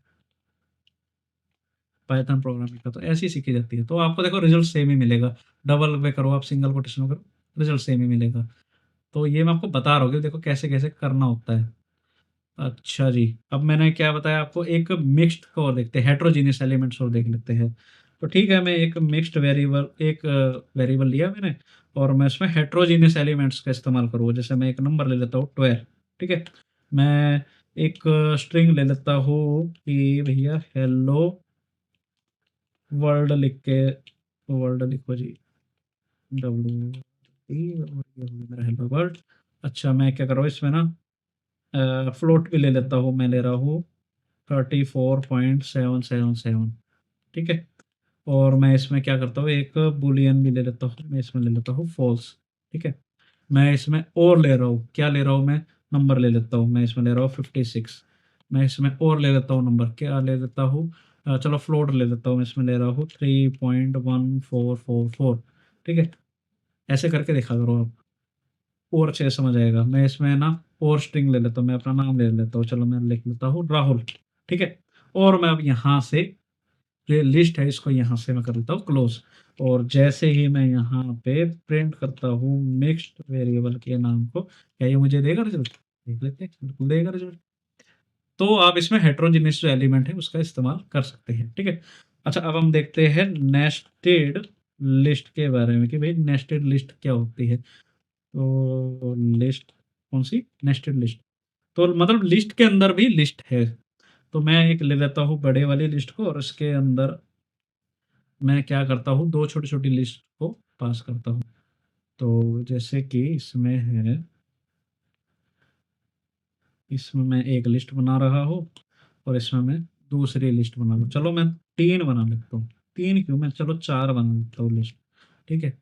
पाइथन प्रोग्रामिंग का, तो ऐसे ही सीखी जाती है। तो आपको देखो रिज़ल्ट सेम ही मिलेगा, डबल में करो आप, सिंगल कोटेशन में करो, रिज़ल्ट सेम ही मिलेगा। तो ये मैं आपको बता रहा हूँ कि देखो कैसे-कैसे करना होता है। अच्छा जी, अब मैंने क्या बताया आपको, एक मिक्स्ड का और देखते हैं, हेटेरोजेनियस एलिमेंट्स और देख लेते हैं। तो ठीक है, मैं एक मिक्स्ड वेरिएबल एक वेरिएबल लिया मैंने और मैं उसमें हेटेरोजेनियस एलिमेंट्स का इस्तेमाल करूँगा। जैसे मैं एक नंबर ले लेता हूँ 12, ठीक है। मैं एक स्ट्रिंग ले लेता हूँ कि भैया हेलो वर्ल्ड लिख के, वर्ल्ड लिखो जी, डब्ल्यू ई, और ये हो गया मेरा हेलो वर्ल्ड। अच्छा, मैं क्या कर रहा हूँ इसमें ना, फ्लोट भी ले लेता हूँ, मैं ले रहा हूँ 34.777, ठीक है। और मैं इसमें क्या करता हूँ, एक बुलियन भी ले लेता हूँ, मैं इसमें ले लेता हूँ फॉल्स, ठीक है। मैं इसमें और ले रहा हूँ, क्या ले रहा हूँ मैं? नंबर ले लेता हूँ, मैं इसमें ले रहा हूँ 56। मैं इसमें और ले लेता हूँ नंबर, क्या ले लेता हूँ? चलो फ्लोट ले लेता हूँ, मैं इसमें ले रहा हूँ 3.1444, ठीक है। ऐसे करके देखा करो आप, और अच्छे से समझ आएगा। मैं इसमें ना और स्ट्रिंग ले लेता हूँ, मैं अपना नाम ले लेता हूँ, चलो मैं लिख लेता हूँ राहुल, ठीक है। और मैं अब यहाँ से जो ये लिस्ट है इसको यहाँ से मैं कर लेता हूँ क्लोज। और जैसे ही मैं यहाँ पे प्रिंट करता हूँ मिक्स्ड वेरिएबल के नाम को, क्या ये मुझे देगा रिजल्ट? देख लेते हैं, बिल्कुल देगा रिजल्ट। तो आप इसमें हेटेरोजेनियस जो एलिमेंट है उसका इस्तेमाल कर सकते हैं, ठीक है। अच्छा, अब हम देखते हैं नेस्टेड लिस्ट के बारे में कि भाई नेस्टेड लिस्ट क्या होती है। तो लिस्ट कौन सी? नेस्टेड लिस्ट, तो मतलब लिस्ट के अंदर भी लिस्ट है। तो मैं एक ले लेता हूँ बड़े वाली लिस्ट को और इसके अंदर मैं क्या करता हूँ, दो छोटी छोटी लिस्ट को पास करता हूँ। तो जैसे कि इसमें है, इसमें मैं एक लिस्ट बना रहा हूँ और इसमें मैं दूसरी लिस्ट बना रहा हूँ। चलो मैं तीन बना लेता हूँ, तीन क्यों, मैं चलो चार बना लेता हूँ लिस्ट, ठीक है।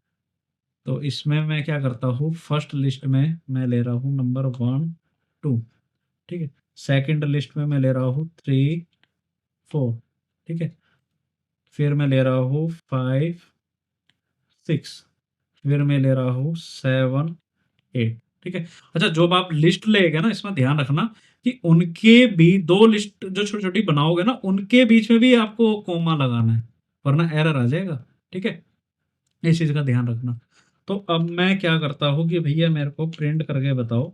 तो इसमें मैं क्या करता हूँ, फर्स्ट लिस्ट में मैं ले रहा हूँ नंबर 1 2, ठीक है। सेकंड लिस्ट में मैं ले रहा हूँ 3 4, ठीक है। फिर मैं ले रहा हूँ 5 6, फिर मैं ले रहा हूँ 7 8, ठीक है। अच्छा, जो आप लिस्ट लेगे ना, इसमें ध्यान रखना कि उनके भी दो लिस्ट जो छोटी छोटी बनाओगे ना, उनके बीच में भी आपको कोमा लगाना है, वरना एरर आ जाएगा, ठीक है। इस चीज का ध्यान रखना। तो अब मैं क्या करता हूँ कि भैया मेरे को प्रिंट करके बताओ,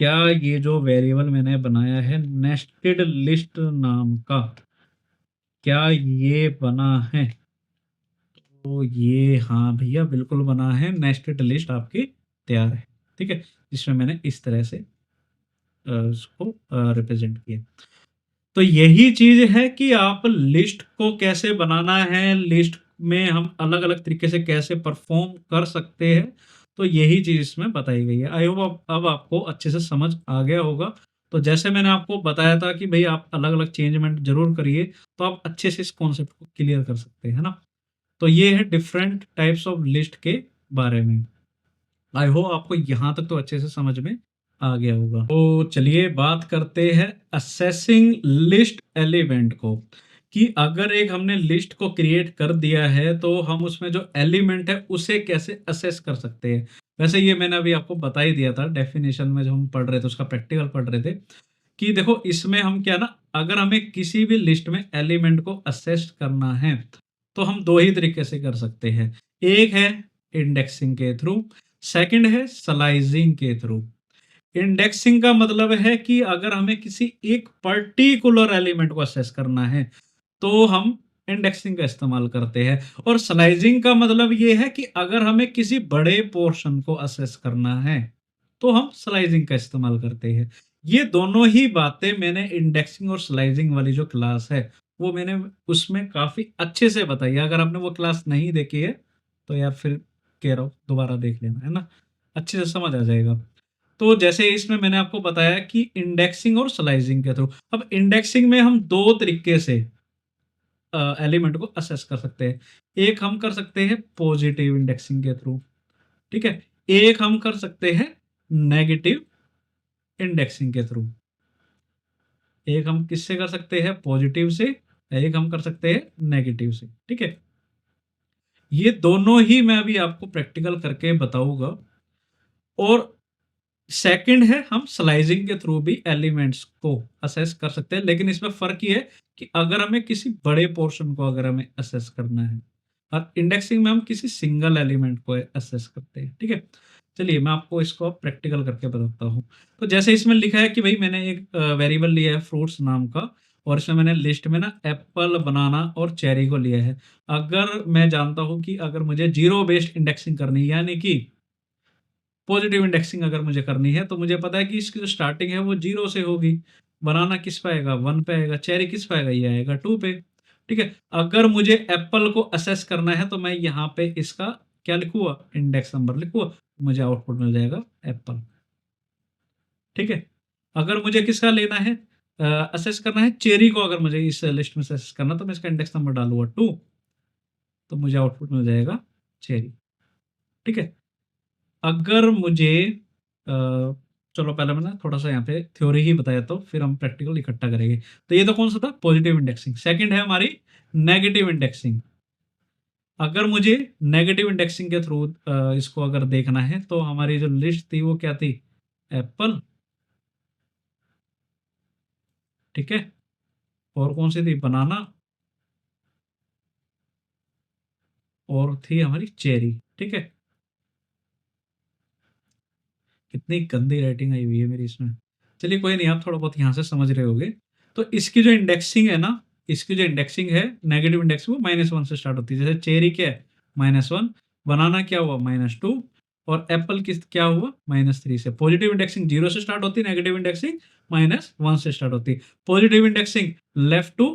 क्या ये जो वेरिएबल मैंने बनाया है नेस्टेड लिस्ट नाम का, क्या ये बना है? तो ये हाँ भैया बिल्कुल बना है, नेस्टेड लिस्ट आपकी तैयार है, ठीक है। जिसमें मैंने इस तरह से उसको रिप्रेजेंट किया। तो यही चीज है कि आप लिस्ट को कैसे बनाना है, लिस्ट में हम अलग अलग तरीके से कैसे परफॉर्म कर सकते हैं, तो यही चीज इसमें बताई गई है। आई होप अब आपको अच्छे से समझ आ गया होगा। तो जैसे मैंने आपको बताया था कि भाई आप अलग अलग चेंजमेंट जरूर करिए, तो आप अच्छे से इस कॉन्सेप्ट को क्लियर कर सकते हैं, है ना। तो ये है डिफरेंट टाइप्स ऑफ लिस्ट के बारे में। आई होप आपको यहाँ तक तो अच्छे से समझ में आ गया होगा। तो चलिए बात करते हैं असेसिंग लिस्ट एलिमेंट को, कि अगर एक हमने लिस्ट को क्रिएट कर दिया है तो हम उसमें जो एलिमेंट है उसे कैसे असेस कर सकते हैं। वैसे ये मैंने अभी आपको बता ही दिया था डेफिनेशन में, जो हम पढ़ रहे थे उसका प्रैक्टिकल पढ़ रहे थे, कि देखो इसमें हम क्या ना, अगर हमें किसी भी लिस्ट में एलिमेंट को असेस करना है तो हम दो ही तरीके से कर सकते हैं। एक है इंडेक्सिंग के थ्रू, सेकंड है स्लाइसिंग के थ्रू। इंडेक्सिंग का मतलब है कि अगर हमें किसी एक पर्टिकुलर एलिमेंट को असेस करना है तो हम इंडेक्सिंग का इस्तेमाल करते हैं, और स्लाइसिंग का मतलब ये है कि अगर हमें किसी बड़े पोर्शन को असेस करना है तो हम स्लाइसिंग का इस्तेमाल करते हैं। ये दोनों ही बातें मैंने इंडेक्सिंग और स्लाइसिंग वाली जो क्लास है वो मैंने उसमें काफी अच्छे से बताई है। अगर आपने वो क्लास नहीं देखी है तो यार फिर कह रहा हूँ दोबारा देख लेना, है ना, अच्छे से समझ आ जाएगा। तो जैसे इसमें मैंने आपको बताया कि इंडेक्सिंग और स्लाइसिंग के थ्रू, अब इंडेक्सिंग में हम दो तरीके से एलिमेंट को असेस कर सकते हैं। एक हम कर सकते हैं पॉजिटिव इंडेक्सिंग के थ्रू, ठीक है, एक हम कर सकते हैं नेगेटिव इंडेक्सिंग के थ्रू। एक हम किससे कर सकते हैं, पॉजिटिव से, एक हम कर सकते हैं नेगेटिव से, ठीक है। ये दोनों ही मैं अभी आपको प्रैक्टिकल करके बताऊंगा। और सेकंड है हम स्लाइसिंग के थ्रू भी एलिमेंट्स को असेस कर सकते हैं, लेकिन इसमें फर्क ये है कि अगर हमें किसी बड़े पोर्शन को अगर हमें असेस करना है, और इंडेक्सिंग में हम किसी सिंगल एलिमेंट को असेस करते हैं, ठीक है। चलिए मैं आपको इसको प्रैक्टिकल करके बताता हूँ। तो जैसे इसमें लिखा है कि भाई मैंने एक वेरिएबल लिया है फ्रूट्स नाम का, और इसमें मैंने लिस्ट में ना एप्पल, बनाना और चेरी को लिया है। अगर मैं जानता हूँ कि अगर मुझे जीरो बेस्ड इंडेक्सिंग करनी है, यानी कि पॉजिटिव इंडेक्सिंग अगर मुझे करनी है, तो मुझे पता है कि इसकी जो स्टार्टिंग है वो जीरो से होगी। बनाना किस पे आएगा, वन पे आएगा। चेरी किस पे आएगा, ये आएगा टू पे, ठीक है। अगर मुझे एप्पल को असेस करना है तो मैं यहाँ पे इसका क्या लिखूंगा, इंडेक्स नंबर लिखूंगा, मुझे आउटपुट मिल जाएगा एप्पल, ठीक है। अगर मुझे किसका लेना है, असेस करना है चेरी को, अगर मुझे इस लिस्ट में से असेस करना, तो मैं इसका इंडेक्स नंबर डालूंगा टू, तो मुझे आउटपुट मिल जाएगा चेरी, ठीक है। अगर मुझे चलो पहले मैं ना थोड़ा सा यहाँ पे थ्योरी ही बताया, तो फिर हम प्रैक्टिकल इकट्ठा करेंगे। तो ये तो कौन सा था, पॉजिटिव इंडेक्सिंग। सेकंड है हमारी नेगेटिव इंडेक्सिंग। अगर मुझे नेगेटिव इंडेक्सिंग के थ्रू इसको अगर देखना है, तो हमारी जो लिस्ट थी वो क्या थी, एप्पल, ठीक है, और कौन सी थी, बनाना, और थी हमारी चेरी, ठीक है। कितनी गंदी राइटिंग आई हुई है मेरी इसमें। चलिए कोई नहीं, आप थोड़ा बहुत यहाँ से समझ रहे होगे। तो इसकी जो इंडेक्सिंग है ना, इसकी जो इंडेक्सिंग है, नेगेटिव इंडेक्सिंग वो -1 से स्टार्ट होती है। जैसे चेरी क्या है, -1, बनाना क्या हुआ, -2, और एप्पल किस क्या हुआ, -3 से। पॉजिटिव इंडेक्सिंग 0 से स्टार्ट होती है, नेगेटिव इंडेक्सिंग -1 से स्टार्ट होती है। Positive indexing left to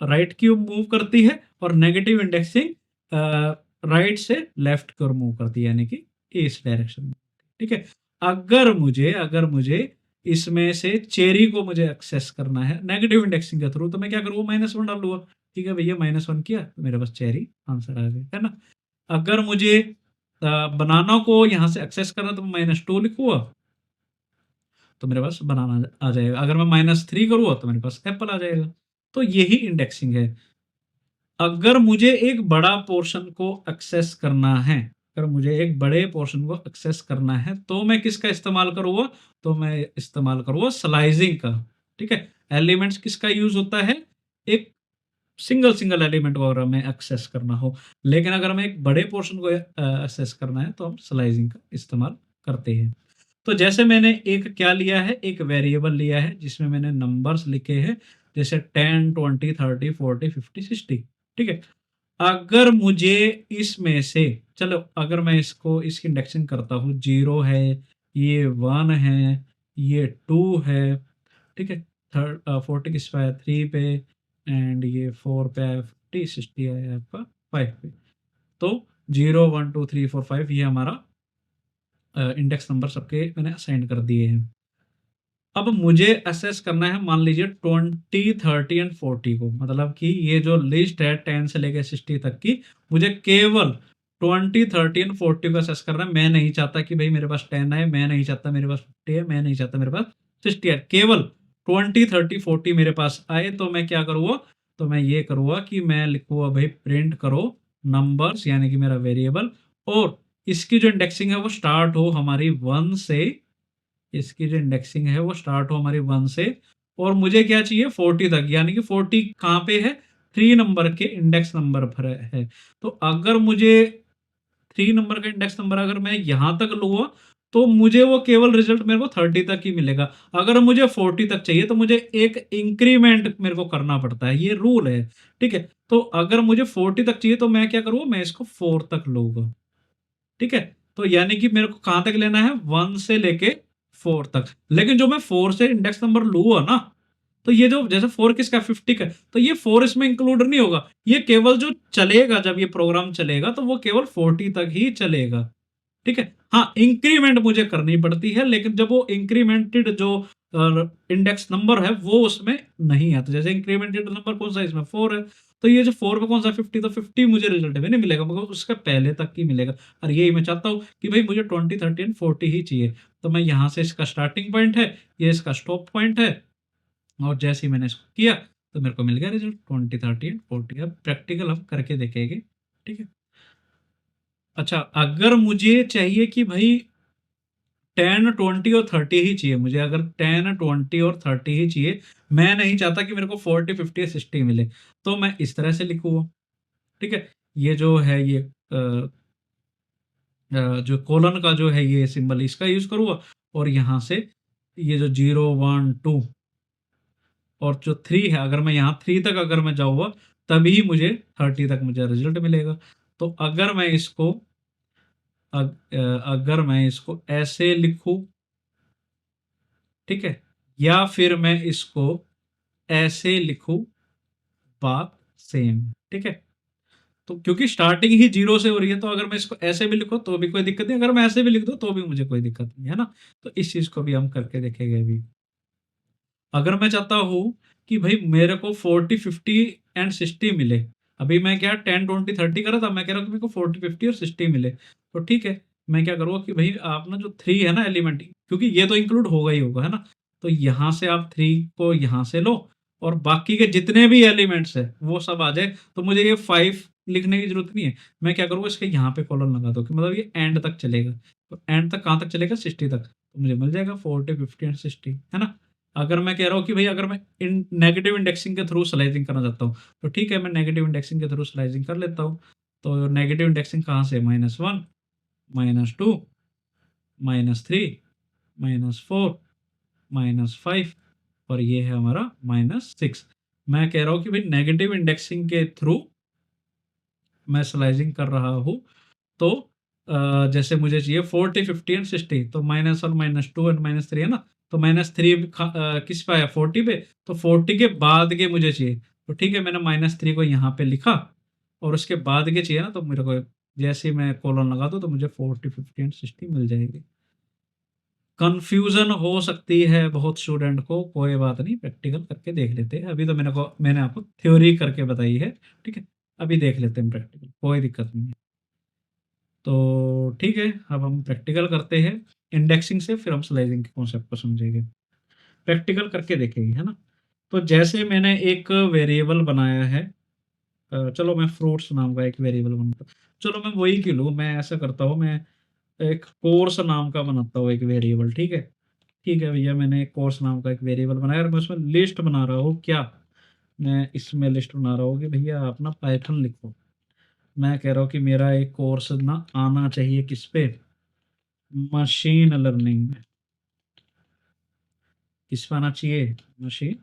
right की ओर मूव करती है, और नेगेटिव इंडेक्सिंग राइट से लेफ्ट की ओर मूव करती है, यानी कि इस डायरेक्शन में, ठीक है। अगर मुझे इसमें से चेरी को मुझे एक्सेस करना है नेगेटिव इंडेक्सिंग के थ्रू, तो मैं क्या करूँगा, -1 डालूंगा, ठीक है भैया, -1 किया तो मेरे पास चेरी आंसर आ गया, है ना। अगर मुझे बनाना को यहाँ से एक्सेस करना, तो मैं -2 लिखूंगा, तो मेरे पास बनाना आ जाएगा। अगर मैं -3 करूँगा तो मेरे पास एप्पल आ जाएगा। तो यही इंडेक्सिंग है। अगर मुझे एक बड़ा पोर्शन को एक्सेस करना है, अगर मुझे एक बड़े पोर्शन को एक्सेस करना है, तो मैं किसका इस्तेमाल करूंगा, तो मैं इस्तेमाल करूंगा स्लाइसिंग का, ठीक है। एलिमेंट्स किसका यूज होता है, एक सिंगल सिंगल एलिमेंट को अगर हमें एक्सेस करना हो, लेकिन अगर हमें एक बड़े पोर्शन को एक्सेस करना है तो हम स्लाइसिंग का इस्तेमाल करते हैं। तो जैसे मैंने एक क्या लिया है, एक वेरिएबल लिया है जिसमें मैंने नंबर्स लिखे हैं, जैसे 10, 20, 30, 40, 50, 60, ठीक है। अगर मुझे इसमें से, चलो अगर मैं इसको इसकी इंडेक्सिंग करता हूँ, 0 है, ये 1 है, ये 2 है, ठीक है। 40 किस पे आया 3 पे, एंड ये 4 पे आया 50, 60 आया आपका 5 पे। तो 0 1 2 3 4 5 ये हमारा इंडेक्स नंबर सबके मैंने असाइन कर दिए हैं। अब मुझे असेस करना है, मान लीजिए 20 30 एंड 40 को, मतलब कि ये जो लिस्ट है 10 से लेकर 60 तक की, मुझे केवल 20 30 एंड 40 को असेस करना है। मैं नहीं चाहता कि भाई मेरे पास 10 है, मैं नहीं चाहता मेरे पास 50 है, मैं नहीं चाहता मेरे पास 60 है, केवल 20 30 40 मेरे पास आए। तो मैं क्या करूँगा, तो मैं ये करूँगा कि मैं लिखूँगा भाई प्रिंट करो नंबर्स, यानी कि मेरा वेरिएबल, और इसकी जो इंडेक्सिंग है वो स्टार्ट हो हमारी 1 से, इसकी जो इंडेक्सिंग है वो स्टार्ट हो हमारी 1 से, और मुझे क्या चाहिए 40 तक, यानी कि 40 कहाँ पे है, 3 नंबर के इंडेक्स नंबर पर है। तो अगर मुझे 3 नंबर का इंडेक्स नंबर अगर मैं यहाँ तक लूँगा, तो मुझे वो केवल रिजल्ट मेरे को 30 तक ही मिलेगा। अगर मुझे 40 तक चाहिए तो मुझे एक इंक्रीमेंट मेरे को करना पड़ता है, ये रूल है, ठीक है? तो अगर मुझे 40 तक चाहिए तो मैं क्या करूँगा, मैं इसको 4 तक लूँगा, ठीक है? तो यानी कि मेरे को कहाँ तक लेना है, 1 से लेके 4 तक। लेकिन जो मैं 4 से इंडेक्स नंबर लूँगा ना, तो ये जो जैसे 4 किसका 50 का है, तो ये 4 इसमें इंक्लूड नहीं होगा। ये केवल जो चलेगा, जब ये प्रोग्राम चलेगा तो वो केवल 40 तक ही चलेगा। ठीक है? हाँ, इंक्रीमेंट मुझे करनी पड़ती है, लेकिन जब वो इंक्रीमेंटेड जो इंडेक्स नंबर है वो उसमें नहीं आता। जैसे इंक्रीमेंटेड नंबर कौन-सा है इसमें 4 है, तो ये जो 4 पे कौन-सा 50, तो 50 मुझे रिजल्ट में नहीं मिलेगा, मगर उसका पहले तक ही मिलेगा। और यही मैं चाहता हूँ कि भई मुझे 20, 30 एंड 40 ही चाहिए। तो मैं यहाँ से इसका स्टार्टिंग पॉइंट है, ये इसका स्टॉप पॉइंट है, और जैसे ही मैंने इसको किया तो मेरे को मिल गया रिजल्ट 20, 30 एंड 40। अब प्रैक्टिकल हम करके देखेंगे, ठीक है? अच्छा, अगर मुझे चाहिए कि भई 10, 20 और 30 ही चाहिए मुझे, अगर 10, 20 और 30 ही चाहिए, मैं नहीं चाहता कि मेरे को 40, 50 या 60 मिले, तो मैं इस तरह से लिखूँगा, ठीक है? ये जो है ये जो कोलन का जो है ये सिंबल इसका यूज़ करूँगा, और यहाँ से ये जो 0, 1, 2 और जो 3 है, अगर मैं यहाँ 3 तक अगर मैं जाऊँगा, तभी मुझे 30 तक मुझे रिज़ल्ट मिलेगा। तो अगर मैं इसको अगर मैं इसको ऐसे लिखूँ, ठीक है? या फिर मैं इसको ऐसे लिखूँ, बात सेम, ठीक है? तो क्योंकि स्टार्टिंग ही 0 से हो रही है, तो अगर मैं इसको ऐसे भी लिखूँ तो भी कोई दिक्कत नहीं, अगर मैं ऐसे भी लिख दूँ तो भी मुझे कोई दिक्कत नहीं, है ना? तो इस चीज़ को भी हम करके देखेंगे अभी। अगर मैं चाहता हूँ कि भई मेरे को 40, 50 एंड 60 मिले, अभी मैं क्या 10, 20, 30 कर रहा था, मैं कह रहा हूँ कि मेरे को 40, 50 और 60 मिले, तो ठीक है, मैं क्या करूँगा कि भई आप ना जो 3 है ना एलिमेंट, क्योंकि ये तो इंक्लूड होगा ही होगा, है ना? तो यहाँ से आप 3 को यहाँ से लो, और बाकी के जितने भी एलिमेंट्स हैं, वो सब आ जाए, तो मुझे ये 5 लिखने की ज़रूरत नहीं है। मैं क्या करूँगा, इसके यहाँ पे कॉलन लगा दूँ कि मतलब ये एंड तक चलेगा। तो एंड तक कहाँ तक चलेगा, 60 तक। तो मुझे मिल जाएगा 40, 50 एंड 60, है ना? अगर मैं कह रहा हूँ कि भई अगर मैं इन नेगेटिव इंडेक्सिंग के थ्रू स्लाइसिंग करना चाहता हूँ, तो ठीक है, मैं नेगेटिव इंडेक्सिंग के थ्रू स्लाइसिंग कर लेता हूँ। तो नेगेटिव इंडेक्सिंग कहाँ से, -1, -2, -3, -4, -5, और ये है हमारा -6। मैं कह रहा हूँ कि भई नेगेटिव इंडेक्सिंग के थ्रू मैं स्लाइसिंग कर रहा हूँ, तो जैसे मुझे चाहिए 40, 50 एंड 60, तो -1, -2 एंड -3 है ना? तो -3 किस पे आया, 40 पे, तो 40 के बाद के मुझे चाहिए। तो ठीक है, मैंने -3 को यहाँ पे लिखा, और उसके बाद के चाहिए ना, तो मेरे को जैसे ही मैं कोलन लगा दूँ तो मुझे 40, 50 एंड 60 मिल जाएगी। कन्फ्यूज़न हो सकती है बहुत स्टूडेंट को, कोई बात नहीं, प्रैक्टिकल करके देख लेते हैं। अभी तो मैंने आपको थ्योरी करके बताई है, ठीक है? अभी देख लेते हैं प्रैक्टिकल, कोई दिक्कत नहीं है। तो ठीक है, अब हम प्रैक्टिकल करते हैं इंडेक्सिंग से, फिर हम स्लाइसिंग के कॉन्सेप्ट को समझेंगे। प्रैक्टिकल करके देखेंगे, है ना? तो जैसे मैंने एक वेरिएबल बनाया है, चलो मैं फ्रूट्स नाम का एक वेरिएबल बनाता हूँ। चलो मैं वही की लूँ, मैं ऐसा करता हूँ, मैं एक कोर्स नाम का बनाता हूँ एक वेरिएबल, ठीक है? ठीक है भैया, मैंने एक कोर्स नाम का एक वेरिएबल बनाया, और मैं उसमें लिस्ट बना रहा हूँ क्या? मैं इसमें लिस्ट बना रहा हूँ कि भैया आप ना पाइथन लिखो। मैं कह रहा हूँ कि मेरा एक कोर्स ना आना चाहिए किस पे? मशीन लर्निंग में। किस पे आना चाहिए? मशीन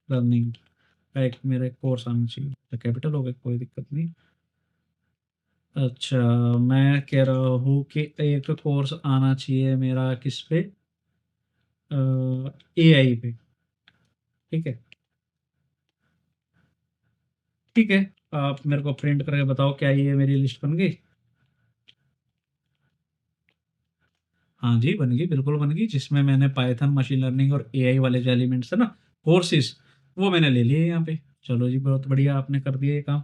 लर्निंग का एक मेरा एक कोर्स आना चाहिए। तो कैपिटल हो गया, कोई दिक्कत नहीं। अच्छा, मैं कह रहा हूँ कि एक कोर्स आना चाहिए मेरा किस पे? एआई पे। ठीक है, ठीक है। आप मेरे को प्रिंट करके बताओ क्या ये मेरी लिस्ट बन गई? हाँ जी, बन गई, बिल्कुल बन गई, जिसमें मैंने पाइथन, मशीन लर्निंग और एआई वाले जो एलिमेंट्स है ना, कोर्सेज, वो मैंने ले लिए यहाँ पे। चलो जी, बहुत बढ़िया, आपने कर दिया ये काम।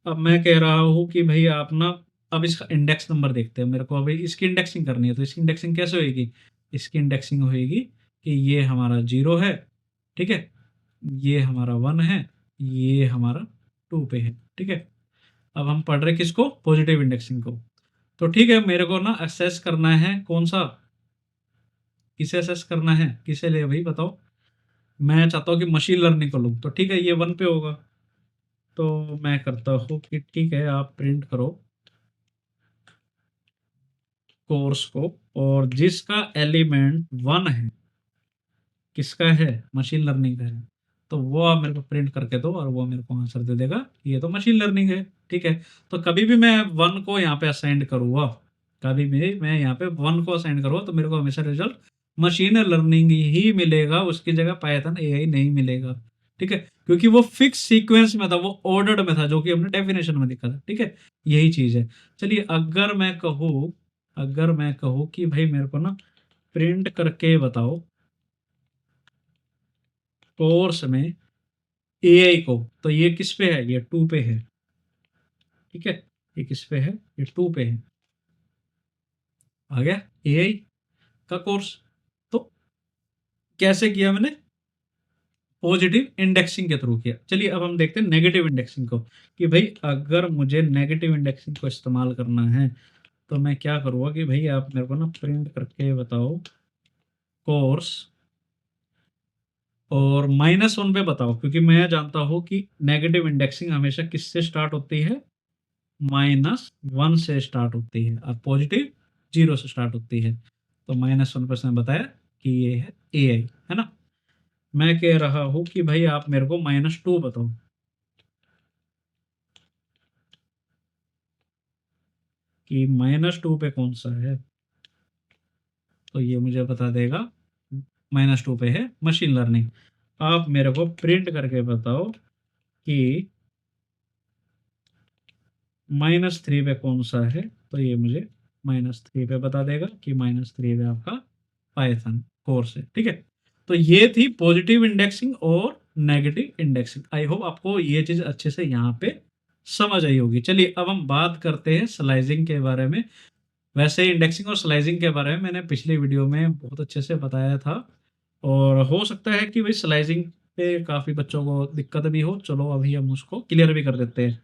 अब मैं कह रहा हूँ कि भाई आप ना, अब इसका इंडेक्स नंबर देखते हैं। मेरे को अभी इसकी इंडेक्सिंग करनी है, तो इसकी इंडेक्सिंग कैसे होएगी? इसकी इंडेक्सिंग होएगी कि ये हमारा 0 है, ठीक है, ये हमारा 1 है, ये हमारा 2 पे है, ठीक है। अब हम पढ़ रहे किसको? पॉजिटिव इंडेक्सिंग को। तो ठीक है, मेरे को ना असेस करना है कौन सा, किसे असेस करना है, किसे ले भाई बताओ। मैं चाहता हूँ कि मशीन लर्निंग को लूँ, तो ठीक है, ये 1 पे होगा। तो मैं करता हूँ कि ठीक है, आप प्रिंट करो कोर्स को, और जिसका एलिमेंट 1 है, किसका है? मशीन लर्निंग का है, तो वो आप मेरे को प्रिंट करके दो, और वो मेरे को आंसर दे देगा कि ये तो मशीन लर्निंग है, ठीक है। तो कभी भी मैं 1 को यहाँ पे असाइन करूँगा, कभी भी मैं यहाँ पे 1 को असाइन करूँगा, तो मेरे को हमेशा रिजल्ट मशीन लर्निंग ही मिलेगा, उसकी जगह पाइथन एआई नहीं मिलेगा, ठीक है, क्योंकि वो फिक्स सीक्वेंस में था, वो ऑर्डर्ड में था, जो कि हमने डेफिनेशन में लिखा था, ठीक है। यही चीज है। चलिए, अगर मैं कहूँ कि भाई मेरे को ना प्रिंट करके बताओ कोर्स में एआई को, तो ये किस पे है? ये 2 पे है, ठीक है। ये किस पे है? ये 2 पे है। आ गया एआई का कोर्स। तो कैसे किया मैंने? पॉजिटिव इंडेक्सिंग के थ्रू किया। चलिए, अब हम देखते हैं नेगेटिव इंडेक्सिंग को, कि भाई अगर मुझे नेगेटिव इंडेक्सिंग को इस्तेमाल करना है, तो मैं क्या करूँगा कि भाई आप मेरे को ना प्रिंट करके बताओ कोर्स, और -1 पे बताओ, क्योंकि मैं जानता हूँ कि नेगेटिव इंडेक्सिंग हमेशा किससे स्टार्ट होती है? -1 से स्टार्ट होती है, और पॉजिटिव 0 से स्टार्ट होती है। तो -1 पर उसने बताया कि ये है एआई, है ना। मैं कह रहा हूँ कि भाई आप मेरे को -2 बताओ, कि -2 पे कौन सा है? तो ये मुझे बता देगा -2 पे है मशीन लर्निंग। आप मेरे को प्रिंट करके बताओ कि -3 पे कौन सा है? तो ये मुझे -3 पे बता देगा कि -3 पे आपका पाइथन कोर्स है, ठीक है। तो ये थी पॉजिटिव इंडेक्सिंग और नेगेटिव इंडेक्सिंग। आई होप आपको ये चीज अच्छे से यहाँ पे समझ आई होगी। चलिए, अब हम बात करते हैं स्लाइसिंग के बारे में। वैसे इंडेक्सिंग और स्लाइसिंग के बारे में मैंने पिछली वीडियो में बहुत अच्छे से बताया था, और हो सकता है कि भाई स्लाइसिंग पे काफ़ी बच्चों को दिक्कत भी हो। चलो, अभी हम उसको क्लियर भी कर देते हैं।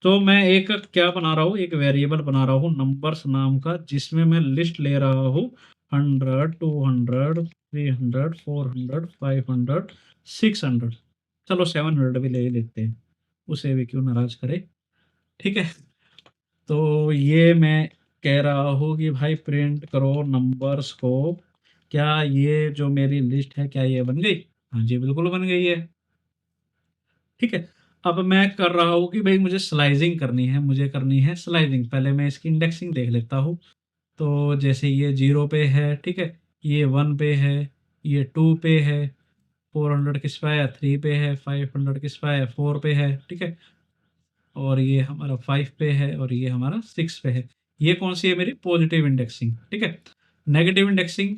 तो मैं एक क्या बना रहा हूँ, एक वेरिएबल बना रहा हूँ नंबर्स नाम का, जिसमें मैं लिस्ट ले रहा हूँ 100, 200, 300, 400, 500, 600, चलो 700 भी ले ही लेते हैं, उसे भी क्यों नाराज करे, ठीक है। तो ये मैं कह रहा हूँ कि भाई प्रिंट करो नंबर्स को। क्या ये जो मेरी लिस्ट है, क्या ये बन गई? हाँ जी, बिल्कुल बन गई है, ठीक है। अब मैं कर रहा हूँ कि भाई मुझे स्लाइसिंग करनी है, मुझे करनी है स्लाइसिंग। पहले मैं इसकी इंडेक्सिंग देख लेता हूँ। तो जैसे ये 0 पे है, ठीक है, ये 1 पे है, ये 2 पे है, 400 किस पे है? 3 पे है, 500 किस पे है? 4 पे है, ठीक है, और ये हमारा 5 पे है, और ये हमारा 6 पे है। ये कौन सी है? मेरी पॉजिटिव इंडेक्सिंग, ठीक है। नेगेटिव इंडेक्सिंग,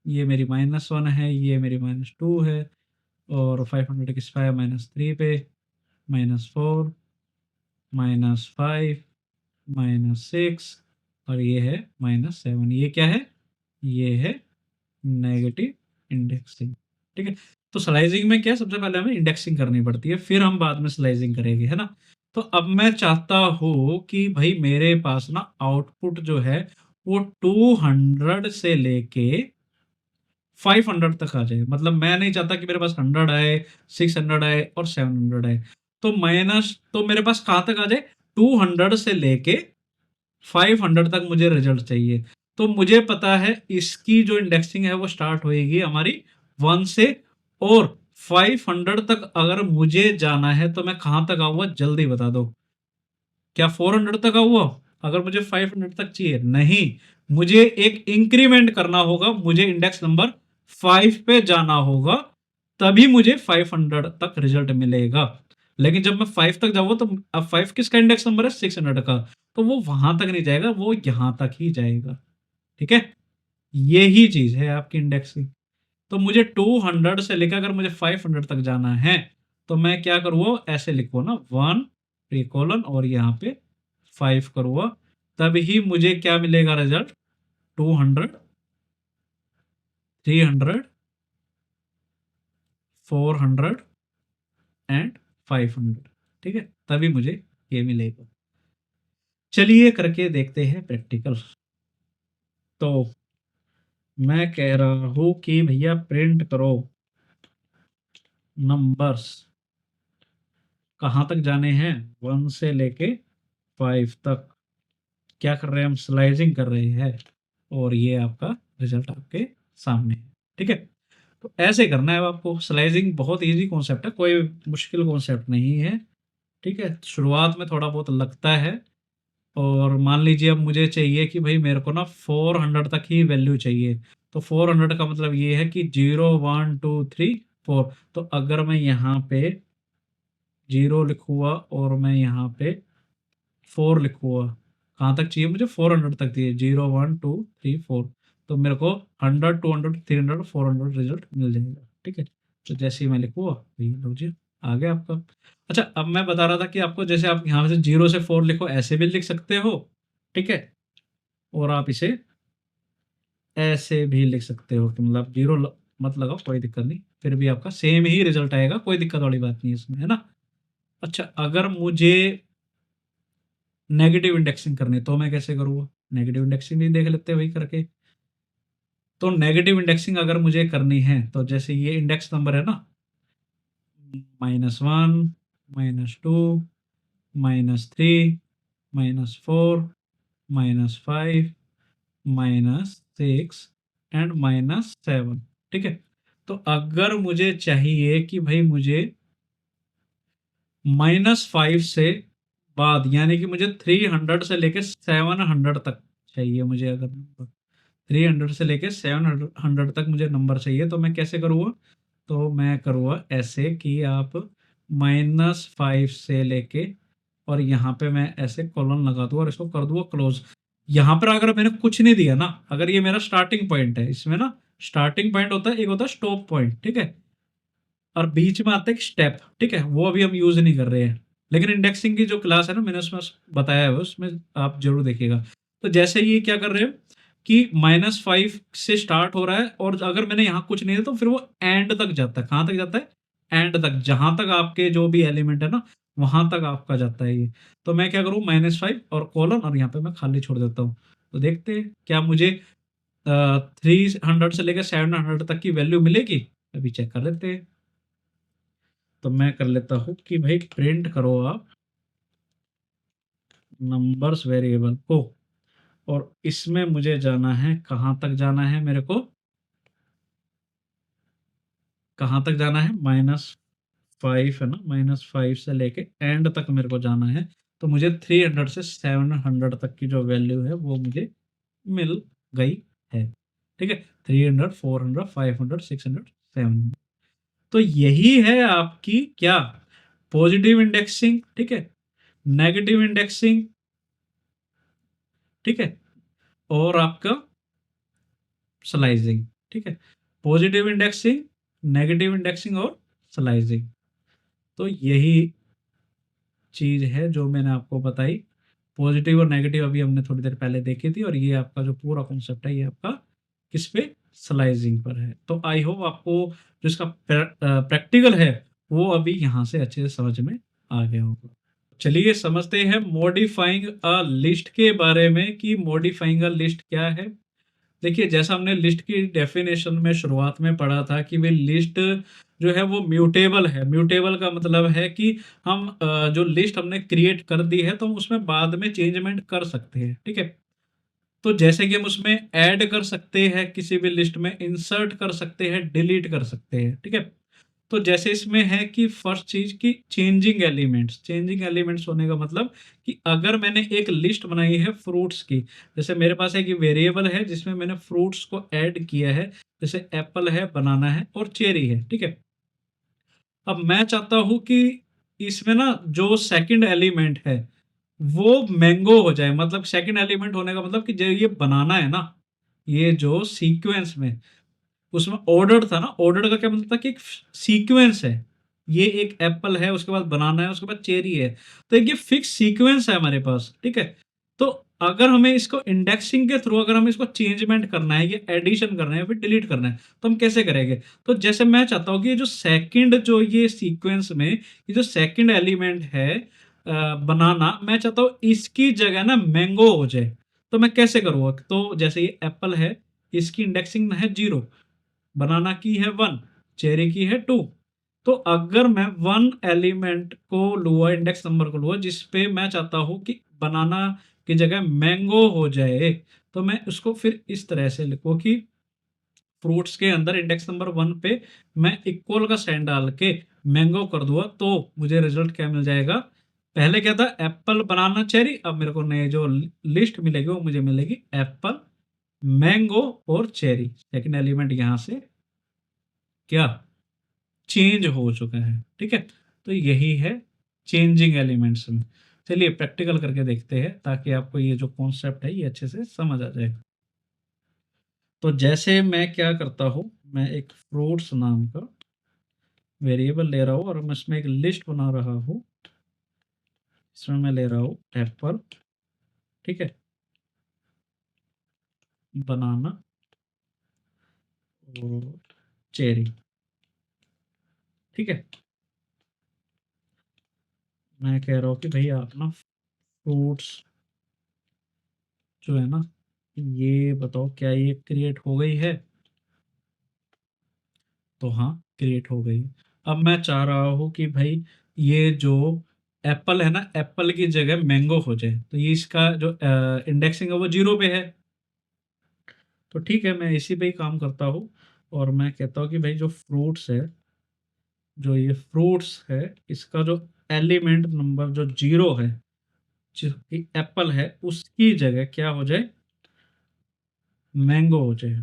ये मेरी -1 है, ये मेरी -2 है, और 500 किस पे है? -3 पे, -4, -5, -6, और ये है -7। ये क्या है? ये है नेगेटिव इंडेक्सिंग, ठीक है। तो स्लाइसिंग में क्या, सबसे पहले हमें इंडेक्सिंग करनी पड़ती है, फिर हम बाद में स्लाइसिंग करेंगे, है ना। तो अब मैं चाहता हूँ कि भाई मेरे पास ना आउटपुट जो है, वो 200 से लेके 500 तक आ जाए। मतलब मैं नहीं चाहता कि मेरे पास 100 आए, 600 आए और 700 आए। तो मेरे पास कहाँ तक आ जाए? 200 से लेके 500 तक मुझे रिजल्ट चाहिए। तो मुझे पता है इसकी जो इंडेक्सिंग है वो स्टार्ट होएगी हमारी 1 से, और 500 तक अगर मुझे जाना है तो मैं कहाँ तक आऊँगा? जल्दी बता दो। क्या 400 तक आऊँगा? अगर मुझे 500 तक चाहिए? नहीं, मुझे एक इंक्रीमेंट करना होगा, मुझे इंडेक्स नंबर 5 पे जाना होगा, तभी मुझे 500 तक रिजल्ट मिलेगा। लेकिन जब मैं 5 तक जाऊँगा तो अब 5 किसका इंडेक्स नंबर है? 600 का, तो वो वहाँ तक नहीं जाएगा, वो यहाँ तक ही जाएगा। ठीक है? यही चीज़ है आपकी इंडेक्सिंग। तो मुझे 200 से लेकर अगर मुझे 500 तक जाना है, तो मैं क्या करूँगा? ऐसे लिखूँ ना 1 प्रीकोलन और यहाँ पे 5 करूँगा, तभी मुझे क्या मिलेगा रिजल्ट? 200, 300, 400 एंड 500। ठीक है? तभी मुझे ये मिलेगा। चलिए करके देखते हैं प्रैक्टिकल। तो मैं कह रहा हूँ कि भैया प्रिंट करो नंबर्स, कहाँ तक जाने हैं? 1 से लेके 5 तक। क्या कर रहे हैं हम? स्लाइसिंग कर रहे हैं और ये आपका रिजल्ट आपके सामने है। ठीक है? तो ऐसे करना है आपको। स्लाइसिंग बहुत इजी कॉन्सेप्ट है, कोई मुश्किल कॉन्सेप्ट नहीं है। ठीक है? शुरुआत में थोड़ा बहुत लगता है। और मान लीजिए अब मुझे चाहिए कि भाई मेरे को ना 400 तक ही वैल्यू चाहिए। तो 400 का मतलब ये है कि 0 1 2 3 4। तो अगर मैं यहाँ पे 0 लिखूँगा और मैं यहाँ पे 4 लिखूँगा, कहाँ तक चाहिए मुझे? 400 तक चाहिए। 0 1 2 3 4। तो मेरे को 100 200 300 400 रिजल्ट मिल जाएगा। ठीक है? तो जैसे ही मैं लिखूँगा, वही लो जी, आ गया आपका। अच्छा, अब मैं बता रहा था कि आपको जैसे आप यहाँ से 0 से 4 लिखो, ऐसे भी लिख सकते हो। ठीक है? और आप इसे ऐसे भी लिख सकते हो कि मतलब 0 मत लगाओ, कोई दिक्कत नहीं, फिर भी आपका सेम ही रिजल्ट आएगा, कोई दिक्कत वाली बात नहीं है इसमें, है ना? अच्छा, अगर मुझे नेगेटिव इंडेक्सिंग करनी है, तो मैं कैसे करूँगा? नेगेटिव इंडेक्सिंग भी देख लेते हैं वही करके। तो नेगेटिव इंडेक्सिंग अगर मुझे करनी है, तो जैसे ये इंडेक्स नंबर है ना, -1, -2, -3, -4, -5, -6 एंड -7। ठीक है? तो अगर मुझे चाहिए कि भाई मुझे -5 से बाद, यानी कि मुझे 300 से लेके 700 तक चाहिए मुझे, अगर नंबर 300 से लेके 700 तक मुझे नंबर चाहिए, तो मैं कैसे करूँगा? तो मैं करूँगा ऐसे कि आप -5 से लेके और यहाँ पे मैं ऐसे कॉलन लगा दूँ और इसको कर दूँगा क्लोज। यहाँ पर अगर मैंने कुछ नहीं दिया ना, अगर ये मेरा स्टार्टिंग पॉइंट है, इसमें ना स्टार्टिंग पॉइंट होता है, एक होता है स्टॉप पॉइंट। ठीक है? और बीच में आता है एक स्टेप। ठीक है? वो अभी हम यूज़ नहीं कर रहे हैं। लेकिन इंडेक्सिंग की जो क्लास है ना, मैंने उसमें बताया है, उसमें आप ज़रूर देखिएगा। तो जैसे ये क्या कर रहे हैं कि -5 से स्टार्ट हो रहा है और अगर मैंने यहाँ कुछ नहीं दिया तो फिर वो एंड तक जाता है। कहाँ तक जाता है? एंड तक, जहाँ तक आपके जो भी एलिमेंट है ना, वहाँ तक आपका जाता है ये। तो मैं क्या करूँ? -5 और कोलन और यहाँ पे मैं खाली छोड़ देता हूँ। तो देखते हैं क्या मुझे 300 से लेकर 700 तक की वैल्यू मिलेगी? अभी चेक कर लेते हैं। तो मैं कर लेता हूँ कि भाई प्रिंट करो आप नंबर्स वेरिएबल को, और इसमें मुझे जाना है, कहाँ तक जाना है मेरे को? कहाँ तक जाना है? -5 है ना, -5 से लेके एंड तक मेरे को जाना है। तो मुझे 300 से 700 तक की जो वैल्यू है वो मुझे मिल गई है। ठीक है? 300 400 500 600 700। तो यही है आपकी क्या? Positive indexing. ठीक है? Negative indexing. ठीक है? और आपका स्लाइसिंग। ठीक है? पॉजिटिव इंडेक्सिंग, नेगेटिव इंडेक्सिंग और स्लाइसिंग। तो यही चीज है जो मैंने आपको बताई। पॉजिटिव और नेगेटिव अभी हमने थोड़ी देर पहले देखी थी, और ये आपका जो पूरा कॉन्सेप्ट है ये आपका किस पे? स्लाइसिंग पर है। तो आई होप आपको जो इसका प्रैक्टिकल है वो अभी यहाँ से अच्छे से समझ में आ गया होगा। चलिए समझते हैं मॉडिफाइंग अ लिस्ट के बारे में कि मॉडिफाइंग अ लिस्ट क्या है। देखिए, जैसा हमने लिस्ट की डेफिनेशन में शुरुआत में पढ़ा था कि भाई लिस्ट जो है वो म्यूटेबल है। म्यूटेबल का मतलब है कि हम जो लिस्ट हमने क्रिएट कर दी है तो हम उसमें बाद में चेंजमेंट कर सकते हैं। ठीक है? तो जैसे कि हम उसमें ऐड कर सकते हैं, किसी भी लिस्ट में इंसर्ट कर सकते हैं, डिलीट कर सकते हैं। ठीक है? तो जैसे इसमें है कि फर्स्ट चीज की चेंजिंग एलिमेंट्स। चेंजिंग एलिमेंट्स होने का मतलब कि अगर मैंने एक लिस्ट बनाई है फ्रूट्स की, जैसे मेरे पास एक वेरिएबल है जिसमें मैंने फ्रूट्स को ऐड किया है, जैसे एप्पल है, बनाना है और चेरी है। ठीक है? अब मैं चाहता हूँ कि इसमें ना जो सेकंड एलिमेंट है वो मैंगो हो जाए, मतलब सेकंड एलिमेंट होने का मतलब कि जो ये बनाना है ना, ये जो सीक्वेंस में उसमें ऑर्डर्ड था ना, ऑर्डर्ड का क्या मतलब था कि एक सीक्वेंस है, ये एक एप्पल है, उसके बाद बनाना है, उसके बाद चेरी है, तो एक ये फिक्स सीक्वेंस है हमारे पास, ठीक है। तो अगर हमें इसको इंडेक्सिंग के थ्रू अगर हमें इसको चेंजमेंट करना है, ये एडिशन करना है या फिर डिलीट करना है, तो हम कैसे करेंगे? तो जैसे मैं चाहता हूँ कि ये जो सेकंड जो ये सीक्वेंस में ये जो सेकंड एलिमेंट है बनाना, मैं चाहता हूँ इसकी जगह ना मैंगो हो जाए। तो मैं कैसे करूँगा? तो जैसे ये एप्पल है, इसकी इंडेक्सिंग है 0, बनाना की है 1, चेरी की है 2। तो अगर मैं 1 एलिमेंट को लूँगा, इंडेक्स नंबर को लूँगा जिस पे मैं चाहता हूँ कि बनाना की जगह मैंगो हो जाए, तो मैं उसको फिर इस तरह से लिखूँ कि फ्रूट्स के अंदर इंडेक्स नंबर 1 पे मैं इक्वल का साइन डाल के मैंगो कर दूंगा, तो मुझे रिजल्ट क्या मिल जाएगा? पहले क्या था? एप्पल, बनाना, चेरी। अब मेरे को नए जो लिस्ट मिलेगी वो मुझे मिलेगी एप्पल, मैंगो और चेरी। सेकंड एलिमेंट यहाँ से क्या चेंज हो चुका है, ठीक है। तो यही है चेंजिंग एलिमेंट्स में। चलिए प्रैक्टिकल करके देखते हैं ताकि आपको ये जो कॉन्सेप्ट है ये अच्छे से समझ आ जाए। तो जैसे मैं क्या करता हूँ, मैं एक फ्रूट्स नाम का वेरिएबल ले रहा हूँ और मैं इसमें एक लिस्ट बना रहा हूँ। इसमें मैं ले रहा हूँ एप्पल, ठीक है, बनाना और चेरी, ठीक है। मैं कह रहा हूँ कि भाई आप ना फ्रूट्स जो है ना, ये बताओ क्या ये क्रिएट हो गई है? तो हाँ, क्रिएट हो गई। अब मैं चाह रहा हूँ कि भाई ये जो एप्पल है ना, एप्पल की जगह मैंगो हो जाए, तो ये इसका जो इंडेक्सिंग है वो 0 पे है। तो ठीक है, मैं इसी पे ही काम करता हूँ और मैं कहता हूँ कि भाई जो फ्रूट्स है, जो ये फ्रूट्स है, इसका जो एलिमेंट नंबर जो 0 है, जो कि एप्पल है, उसकी जगह क्या हो जाए? मैंगो हो जाए।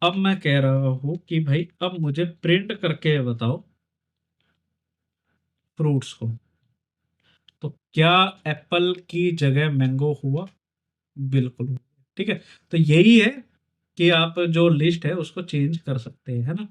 अब मैं कह रहा हूँ कि भाई अब मुझे प्रिंट करके बताओ फ्रूट्स को। तो क्या एप्पल की जगह मैंगो हुआ? बिल्कुल हुआ। ठीक है। तो यही है कि आप जो लिस्ट है उसको चेंज कर सकते हैं, है ना।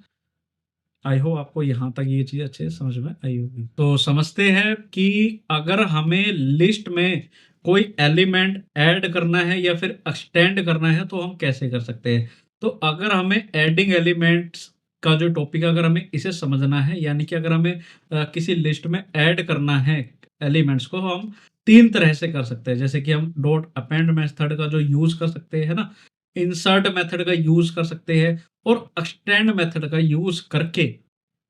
आई होप आपको यहाँ तक ये चीज अच्छे से समझ में आई होगी। तो समझते हैं कि अगर हमें लिस्ट में कोई एलिमेंट ऐड करना है या फिर एक्सटेंड करना है तो हम कैसे कर सकते हैं। तो अगर हमें एडिंग एलिमेंट्स का जो टॉपिक, अगर हमें इसे समझना है, यानी कि अगर हमें किसी लिस्ट में ऐड करना है एलिमेंट्स को, हम 3 तरह से कर सकते हैं। जैसे कि हम डॉट अपेंड मेथड का जो यूज कर सकते हैं ना, इंसर्ट मेथड का यूज कर सकते हैं और एक्सटेंड मेथड का यूज करके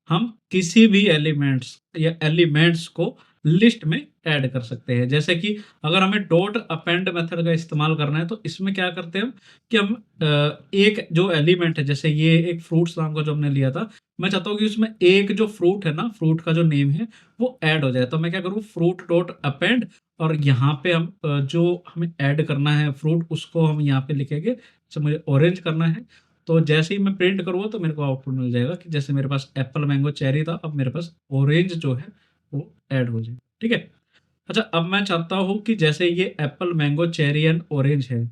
हम किसी भी एलिमेंट्स या एलिमेंट्स को लिस्ट में ऐड कर सकते हैं। जैसे कि अगर हमें डॉट अपेंड मेथड का इस्तेमाल करना है तो इसमें क्या करते हैं हम कि हम एक जो एलिमेंट है, जैसे ये एक फ्रूट्स नाम का जो हमने लिया था, मैं चाहता हूँ कि उसमें एक जो फ्रूट है ना, फ्रूट का जो नेम है वो ऐड हो जाए। तो मैं क्या करूँ, फ्रूट डॉट अपेंड, और यहाँ पे हम जो हमें ऐड करना है फ्रूट उसको हम यहाँ पे लिखेंगे। जैसे मुझे ऑरेंज करना है, तो जैसे ही मैं प्रिंट करूँगा तो मेरे को आउटपुट मिल जाएगा कि जैसे मेरे पास एप्पल, मैंगो, चेरी था, अब मेरे पास ऑरेंज जो है वो ऐड हो जाए। ठीक है। अच्छा, अब मैं चाहता हूँ कि जैसे ये Apple, mango, cherry and orange है,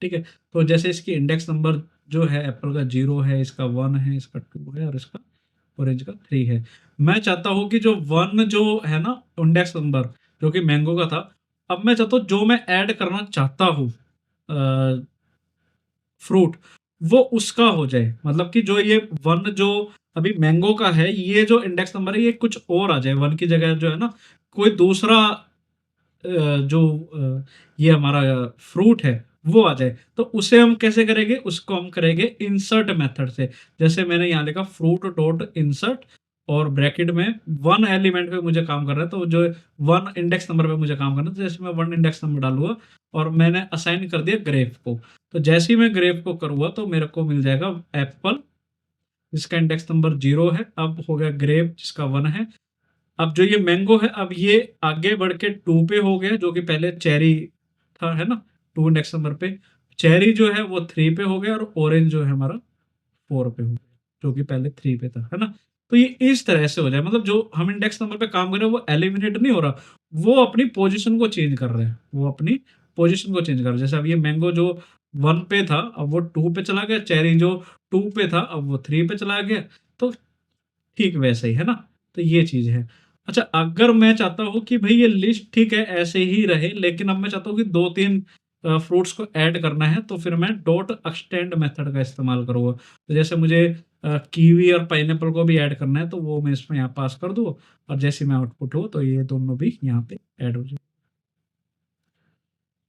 ठीक है, तो जैसे इसकी इंडेक्स नंबर जो है एप्पल का 0 है, इसका 1 है, इसका 2 है और इसका ऑरेंज का 3 है। मैं चाहता हूँ कि जो 1 जो है ना इंडेक्स नंबर, जो कि मैंगो का था, अब मैं चाहता हूँ जो मैं ऐड करना चाहता हूँ फ्रूट, वो उसका हो जाए। मतलब कि जो ये 1 जो अभी मैंगो का है, ये जो इंडेक्स नंबर है ये कुछ और आ जाए, 1 की जगह जो है ना कोई दूसरा जो ये हमारा फ्रूट है वो आ जाए। तो उसे हम कैसे करेंगे? उसको हम करेंगे इंसर्ट मेथड से। जैसे मैंने यहाँ लिखा फ्रूट डॉट इंसर्ट और ब्रैकेट में 1 एलिमेंट पे मुझे काम करना है, तो जो 1 इंडेक्स नंबर पे मुझे काम करना है, तो जैसे मैं 1 इंडेक्स नंबर डालूंगा और मैंने असाइन कर दिया ग्रेप को, तो जैसे ही मैं ग्रेप को करूँगा तो मेरे को मिल जाएगा एप्पल जिसका इंडेक्स नंबर 0 है, अब हो गया ग्रेप जिसका 1 है। अब जो ये मैंगो है, अब ये आगे बढ़ के 2 पे हो गया, जो कि पहले चेरी था, है ना, 2 इंडेक्स नंबर पे। चेरी जो है वो 3 पे हो गया और ऑरेंज जो है हमारा 4 पे हो गया। जो कि पहले 3 पे था, है ना? तो ये इस तरह से हो जाए, मतलब जो हम इंडेक्स नंबर पे काम कर रहे हैं वो एलिमिनेट नहीं हो रहा, वो अपनी पोजीशन को चेंज कर रहे हैं, वो अपनी पोजीशन को चेंज कर रहे हैं। जैसे अब ये मैंगो जो 1 पे था अब वो 2 पे चला गया, चेरी जो 2 पे था अब वो 3 पे चला गया, तो ठीक वैसे ही, है ना? तो ये चीज़ है। अच्छा, अगर मैं चाहता हूँ कि भई ये लिस्ट ठीक है ऐसे ही रहे, लेकिन अब मैं चाहता हूँ कि 2-3 फ्रूट्स को ऐड करना है, तो फिर मैं डॉट एक्सटेंड मेथड का इस्तेमाल करूँगा। तो जैसे मुझे कीवी और पाइनएप्पल को भी ऐड करना है, तो वो मैं इसमें यहाँ पास कर दूँ और जैसे मैं आउटपुट हो, तो ये दोनों भी यहाँ पे ऐड हो जाए।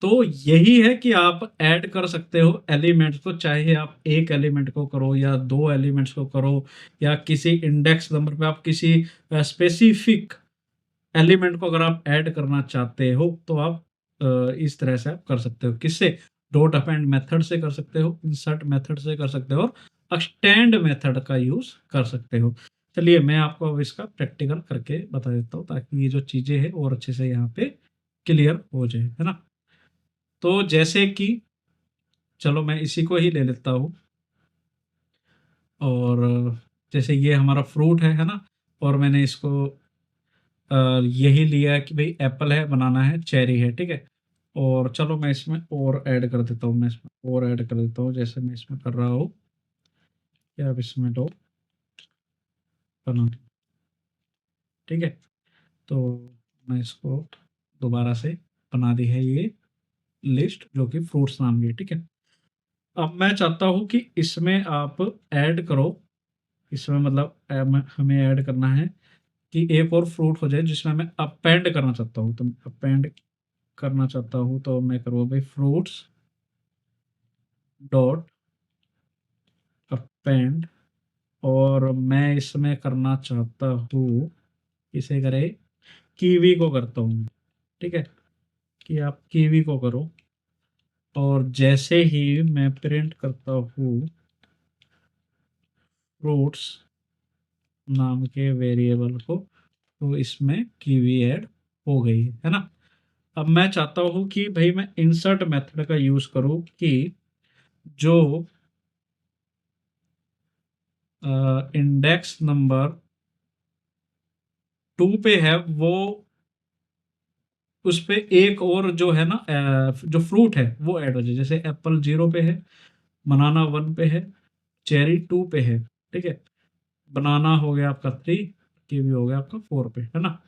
तो यही है कि आप ऐड कर सकते हो एलिमेंट्स को, चाहे आप एक एलिमेंट को करो या 2 एलिमेंट्स को करो या किसी इंडेक्स नंबर पे आप किसी स्पेसिफिक एलिमेंट को अगर आप ऐड करना चाहते हो, तो आप इस तरह से आप कर सकते हो। किससे? डॉट अपेंड मेथड से कर सकते हो, इंसर्ट मेथड से कर सकते हो और एक्सटेंड मेथड का यूज़ कर सकते हो। चलिए मैं आपको अब इसका प्रैक्टिकल करके बता देता हूँ ताकि ये जो चीज़ें हैं और अच्छे से यहाँ पे क्लियर हो जाए, है ना? तो जैसे कि चलो मैं इसी को ही ले लेता हूँ और जैसे ये हमारा फ्रूट है ना? और मैंने इसको यही लिया है कि भई एप्पल है, बनाना है, चेरी है, ठीक है? और चलो मैं इसमें और ऐड कर देता हूँ, मैं इसमें और ऐड कर देता हूँ, जैसे मैं इसमें कर रहा हूँ कि अब इसमें तो बना, ठीक है? तो मैं इसको दोबारा से बना दी है ये लिस्ट जो कि फ्रूट्स नाम की है, ठीक है? अब मैं चाहता हूँ कि इसमें आप ऐड करो, इसमें मतलब हमें ऐड करना है कि एक और फ्रूट हो जाए जिसमें मैं अपेंड करना चाहता हूँ, तो अपेंड करना चाहता हूँ तो मैं करूँगा भाई फ्रूट्स डॉट अपेंड और मैं इसमें करना चाहता हूँ, इसे करे कीवी को करता हूँ, ठीक है? कि आप कीवी को करो और जैसे ही मैं प्रिंट करता हूँ फ्रूट्स नाम के वेरिएबल को, तो इसमें कीवी ऐड हो गई है ना? अब मैं चाहता हूँ कि भाई मैं इंसर्ट मेथड का यूज करूँ कि जो इंडेक्स नंबर 2 पे है वो उस पे एक और जो है ना जो फ्रूट है वो ऐड हो जाए। जैसे एप्पल 0 पे है, बनाना 1 पे है, चेरी 2 पे है, ठीक है? बनाना हो गया आपका 3, कीवी हो गया आपका 4 पे, है ना?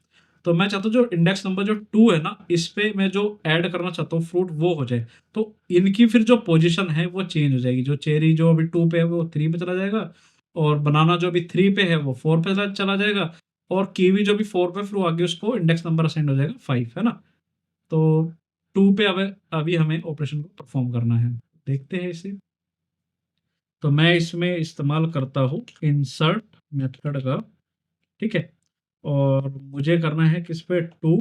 तो मैं चाहता हूँ जो इंडेक्स नंबर जो 2 है ना, इस पे मैं जो ऐड करना चाहता हूँ फ्रूट वो हो जाए। तो इनकी फिर जो पोजीशन है वो चेंज हो जाएगी। जो चेरी जो अभी 2 पे है वो 3 पे चला जाएगा और बनाना जो अभी 3 पे है वो 4 पे चला जाएगा और कीवी जो भी 4 पे फिर वो आगे उसको इंडेक्स नंबर असाइन हो जाएगा 5, है ना? तो 2 पे अब अभी हमें ऑपरेशन को परफॉर्म करना है। देखते हैं इसे। तो मैं इसमें इस्तेमाल करता हूँ इंसर्ट मेथड का, ठीक है? और मुझे करना है किस पे 2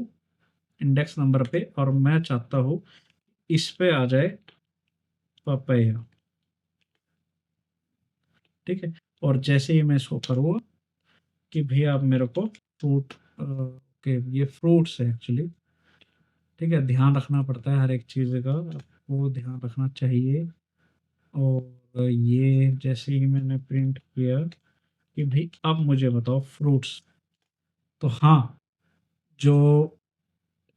इंडेक्स नंबर पे और मैं चाहता हूँ इस पे आ जाए पपाया, ठीक है? और जैसे ही मैं इसको करूँगा कि भैया आप मेरे को फ्रूट के ये फ्रूट्स है एक्चुअली, ठीक है? ध्यान रखना पड़ता है हर एक चीज़ का, आपको ध्यान रखना चाहिए। और ये जैसे ही मैंने प्रिंट किया कि भाई अब मुझे बताओ फ्रूट्स, तो हाँ, जो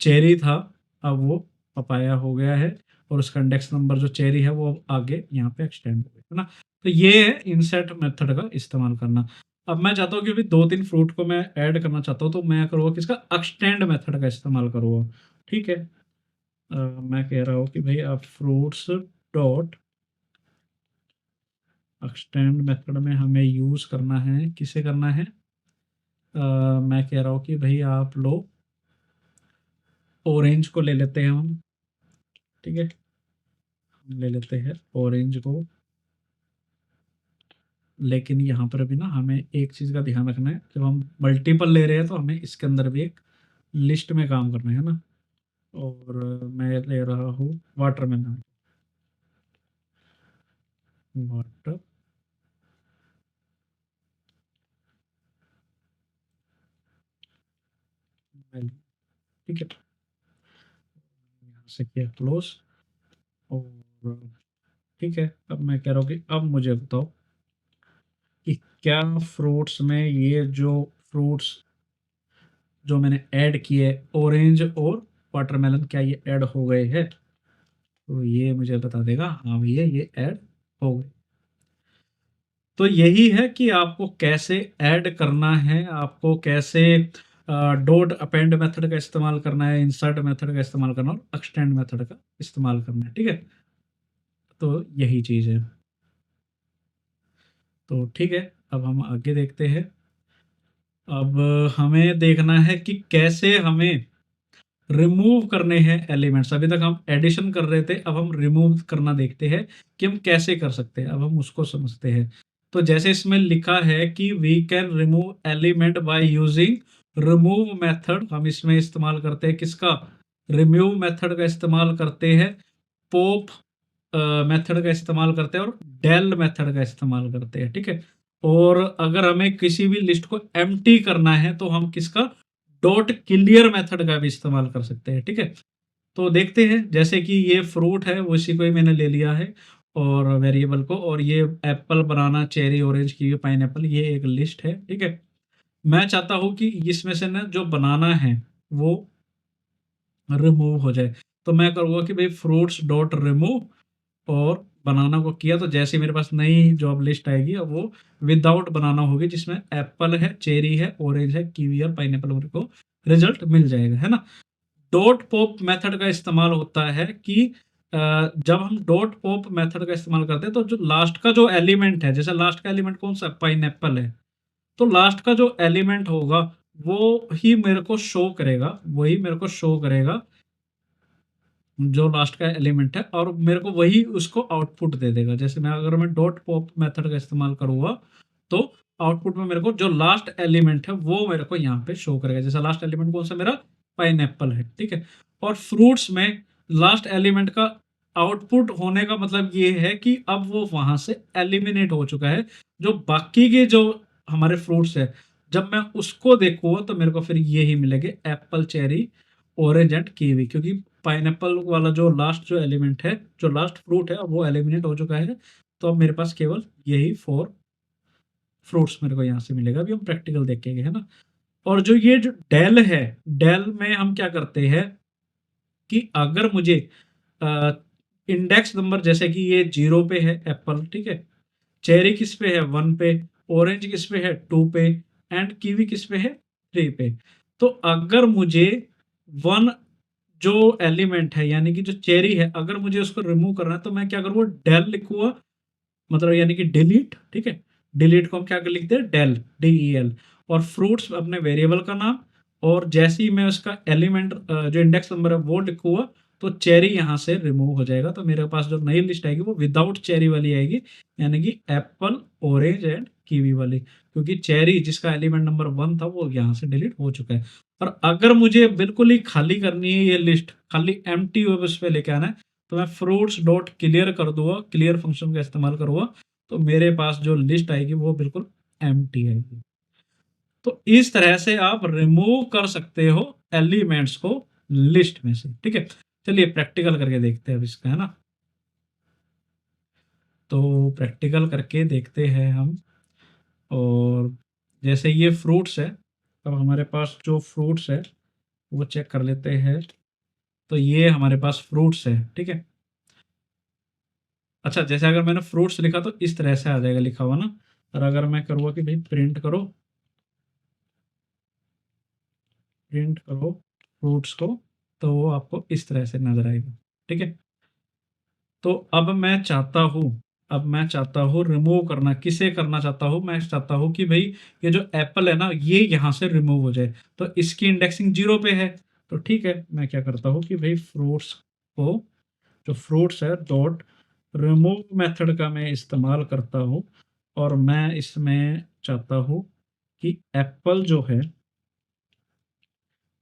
चेरी था अब वो पपाया हो गया है और उसका इंडेक्स नंबर जो चेरी है वो अब आगे यहाँ पे एक्सटेंड हो गया, है ना? तो ये है इंसर्ट मेथड का इस्तेमाल करना। अब मैं चाहता हूँ कि अभी 2-3 फ्रूट को मैं ऐड करना चाहता हूँ, तो मैं करूँगा किसका एक्सटेंड मेथड का इस्तेमाल करूँगा, ठीक है? मैं कह रहा हूँ कि भाई आप फ्रूट्स डॉट एक्सटेंड मेथड में हमें यूज़ करना है, किसे करना है? मैं कह रहा हूँ कि भाई आप लो ऑरेंज को ले लेते हैं हम, ठीक है? हम ले लेते हैं ऑरेंज को, लेकिन यहाँ पर भी ना हमें एक चीज़ का ध्यान रखना है, जब हम मल्टीपल ले रहे हैं तो हमें इसके अंदर भी एक लिस्ट में काम करना है ना? और मैं ले रहा हूँ वाटरमेलन, वाटर मेलन, ठीक है? यहाँ से किया क्लोज और ठीक है। अब मैं कह रहा हूँ कि अब मुझे बताओ कि क्या फ्रूट्स में ये जो फ्रूट्स जो मैंने ऐड किए ऑरेंज और वाटरमेलन, क्या ये ऐड हो गए हैं? तो ये मुझे बता देगा हाँ भैया ये ऐड हो गए। तो यही है कि आपको कैसे ऐड करना है, आपको कैसे डॉट अपेंड मेथड का इस्तेमाल करना है, इंसर्ट मेथड का इस्तेमाल करना है और एक्सटेंड मेथड का इस्तेमाल करना है। ठीक है, तो यही चीज़ है। तो ठीक है, अब हम आगे देखते हैं। अब हमें देखना है कि कैसे हमें रिमूव करने हैं एलिमेंट्स। अभी तक हम एडिशन कर रहे थे, अब हम रिमूव करना देखते हैं कि हम कैसे कर सकते हैं। अब हम उसको समझते हैं। तो जैसे इसमें लिखा है कि we can remove element by using remove method, हम इसमें इस्तेमाल करते हैं किसका? रिमूव मेथड का इस्तेमाल करते हैं, पॉप मेथड का इस्तेमाल करते हैं और डेल मेथड का इस्तेमाल करते हैं। ठीक है, और अगर हमें किसी भी लिस्ट को एम्प्टी करना है तो हम किसका? डॉट क्लियर मेथड का भी इस्तेमाल कर सकते हैं। ठीक है, तो देखते हैं। जैसे कि ये फ्रूट है, उसी को ही मैंने ले लिया है और वेरिएबल को, और ये एप्पल, बनाना, चेरी, ऑरेंज, कीवी, पाइनएप्पल, ये एक लिस्ट है। ठीक है, मैं चाहता हूँ कि इसमें से ना जो बनाना है वो रिमूव हो जाए। तो मैं करूँगा कि भाई फ्रूट्स डॉट रिमूव, और बनाना को किया तो जैसे ही मेरे पास नई जॉब लिस्ट आएगी अब वो विदाउट बनाना होगी, जिसमें एप्पल है, चेरी है, ऑरेंज है, कीवी और पाइनएप्पल मेरे को रिजल्ट मिल जाएगा, है ना। डॉट पॉप मेथड का इस्तेमाल होता है कि जब हम डॉट पॉप मेथड का इस्तेमाल करते हैं तो जो लास्ट का जो एलिमेंट है, जैसे लास्ट का एलिमेंट कौन सा? पाइनएप्पल है, तो लास्ट का जो एलिमेंट होगा वो ही मेरे को शो करेगा, वही मेरे को शो करेगा जो लास्ट का एलिमेंट है, और मेरे को वही उसको आउटपुट दे देगा। जैसे मैं अगर मैं डॉट पॉप मेथड का इस्तेमाल करूंगा तो आउटपुट में मेरे को जो लास्ट एलिमेंट है वो मेरे को यहाँ पे शो करेगा। जैसे लास्ट एलिमेंट कौन सा मेरा? पाइनएप्पल है। ठीक है, और फ्रूट्स में लास्ट एलिमेंट का आउटपुट होने का मतलब ये है कि अब वो वहां से एलिमिनेट हो चुका है। जो बाकी के जो हमारे फ्रूट्स है, जब मैं उसको देखूंगा तो मेरे को फिर ये ही मिलेंगे, Apple, cherry, orange and kiwi, क्योंकि पाइनएप्पल वाला जो लास्ट जो एलिमेंट है, जो लास्ट फ्रूट है, वो एलिमिनेट हो चुका है। तो अब मेरे पास केवल यही 4 फ्रूट्स मेरे को यहाँ से मिलेगा। अभी हम प्रैक्टिकल देखेंगे, है ना। और जो ये जो डेल है, डेल में हम क्या करते हैं कि अगर मुझे इंडेक्स नंबर, जैसे कि ये 0 पे है एप्पल, ठीक है, चेरी किस पे है? 1 पे, ऑरेंज किस पे है? 2 पे, एंड कीवी किस पे है? 3 पे। तो अगर मुझे 1 जो एलिमेंट है यानी कि जो चेरी है, अगर मुझे उसको रिमूव करना है तो मैं क्या करूँगा? डेल लिखूंगा, मतलब यानी कि डिलीट। ठीक है, डिलीट को हम क्या कर लिखते हैं? Del, DEL। और फ्रूट्स अपने वेरिएबल का नाम, और जैसे ही मैं उसका एलिमेंट जो इंडेक्स नंबर है वो लिखूंगा तो चेरी यहाँ से रिमूव हो जाएगा। तो मेरे पास जो नई लिस्ट आएगी वो विदाउट चेरी वाली आएगी, यानी कि एप्पल, ऑरेंज एंड कीवी वाली, क्योंकि चेरी जिसका एलिमेंट नंबर 1 था वो यहाँ से डिलीट हो चुका है। और अगर मुझे बिल्कुल ही खाली करनी है ये लिस्ट, खाली एम्प्टी उस पे लेके आना है, तो मैं फ्रूट्स डॉट क्लियर कर दूंगा, क्लियर फंक्शन का इस्तेमाल करूंगा, तो मेरे पास जो लिस्ट आएगी वो बिल्कुल एम्प्टी आएगी। तो इस तरह से आप रिमूव कर सकते हो एलिमेंट्स को लिस्ट में से। ठीक है, चलिए प्रैक्टिकल करके देखते हैं अब इसका, है ना। तो प्रैक्टिकल करके देखते हैं हम। और जैसे ये फ्रूट्स है, अब हमारे पास जो फ्रूट्स है वो चेक कर लेते हैं। तो ये हमारे पास फ्रूट्स है, ठीक है। अच्छा, जैसे अगर मैंने फ्रूट्स लिखा तो इस तरह से आ जाएगा लिखा हुआ ना। और अगर मैं करूँगा कि भाई प्रिंट करो, प्रिंट करो फ्रूट्स को, तो वो आपको इस तरह से नजर आएगा। ठीक है, तो अब मैं चाहता हूँ रिमूव करना, किसे करना चाहता हूँ? मैं चाहता हूँ कि भाई ये जो एप्पल है ना ये यहाँ से रिमूव हो जाए, तो इसकी इंडेक्सिंग 0 पे है। तो ठीक है, मैं क्या करता हूँ कि भाई फ्रूट्स को, जो फ्रूट्स है डॉट रिमूव मेथड का मैं इस्तेमाल करता हूँ, और मैं इसमें चाहता हूँ कि एप्पल जो है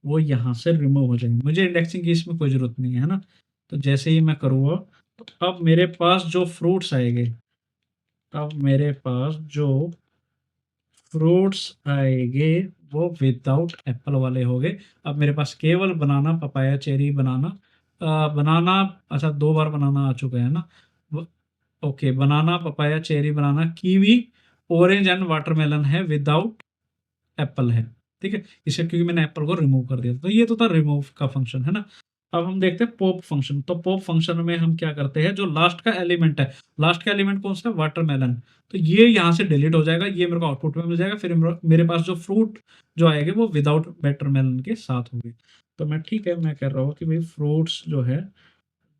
वो यहाँ से रिमूव हो जाएंगे, मुझे इंडेक्सिंग की इसमें कोई ज़रूरत नहीं है ना। तो जैसे ही मैं करूँगा तो अब मेरे पास जो फ्रूट्स आएंगे, अब मेरे पास जो फ्रूट्स आएंगे वो विदाउट एप्पल वाले हो गए। अब मेरे पास केवल बनाना, पपाया, चेरी, बनाना, बनाना, अच्छा 2 बार बनाना आ चुका है ना। Okay, banana, papaya, cherry, banana, kiwi orange and watermelon है विदाउट एप्पल है, ठीक है, इसे क्योंकि मैंने एप्पल को रिमूव कर दिया था। तो ये तो था रिमूव का फंक्शन, है ना। अब हम देखते हैं पॉप फंक्शन। तो पॉप फंक्शन में हम क्या करते हैं, जो लास्ट का एलिमेंट है, लास्ट का एलिमेंट कौन सा है, वाटरमेलन, तो ये यहाँ से डिलीट हो जाएगा, ये मेरे को आउटपुट में मिल जाएगा, फिर मेरे पास जो फ्रूट जो आएगी वो विदाउट वाटरमेलन के साथ होगी। तो मैं ठीक है, मैं कह रहा हूँ कि भाई फ्रूट्स जो है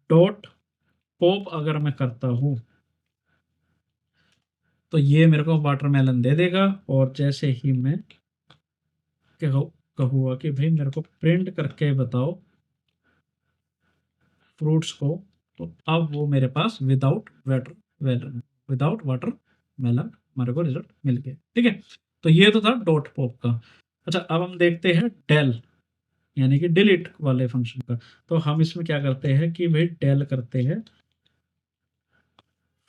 डॉट पॉप अगर मैं करता हूँ तो ये मेरे को वाटरमेलन दे देगा। और जैसे ही मैं कहूँगा कि भाई मेरे को प्रिंट करके बताओ फ्रूट्स को, तो अब वो मेरे पास विदाउट वाटर मेलन हमारे को रिजल्ट मिल गया, ठीक है। तो ये तो था डॉट पॉप का। अच्छा, अब हम देखते हैं डेल यानी कि डिलीट वाले फंक्शन का। तो हम इसमें क्या करते हैं कि भाई डेल करते हैं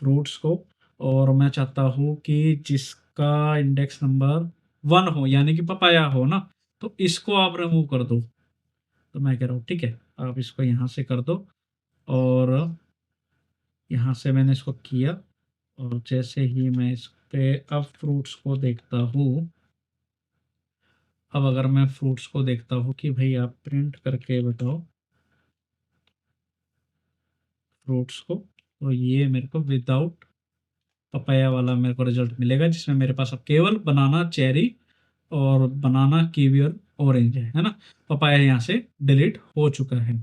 फ्रूट्स को, और मैं चाहता हूँ कि जिसका इंडेक्स नंबर 1 हो यानी कि पपाया हो ना, तो इसको आप रिमूव कर दो। तो मैं कह रहा हूँ ठीक है, आप इसको यहाँ से कर दो, और यहाँ से मैंने इसको किया, और जैसे ही मैं इस पे अब फ्रूट्स को देखता हूँ, अब अगर मैं फ्रूट्स को देखता हूँ कि भाई आप प्रिंट करके बताओ फ्रूट्स को, तो ये मेरे को विदाउट पपाया वाला मेरे को रिजल्ट मिलेगा, जिसमें मेरे पास अब केवल बनाना, चेरी और बनाना, कीवी और ऑरेंज है ना। पपाया यहाँ से डिलीट हो चुका है।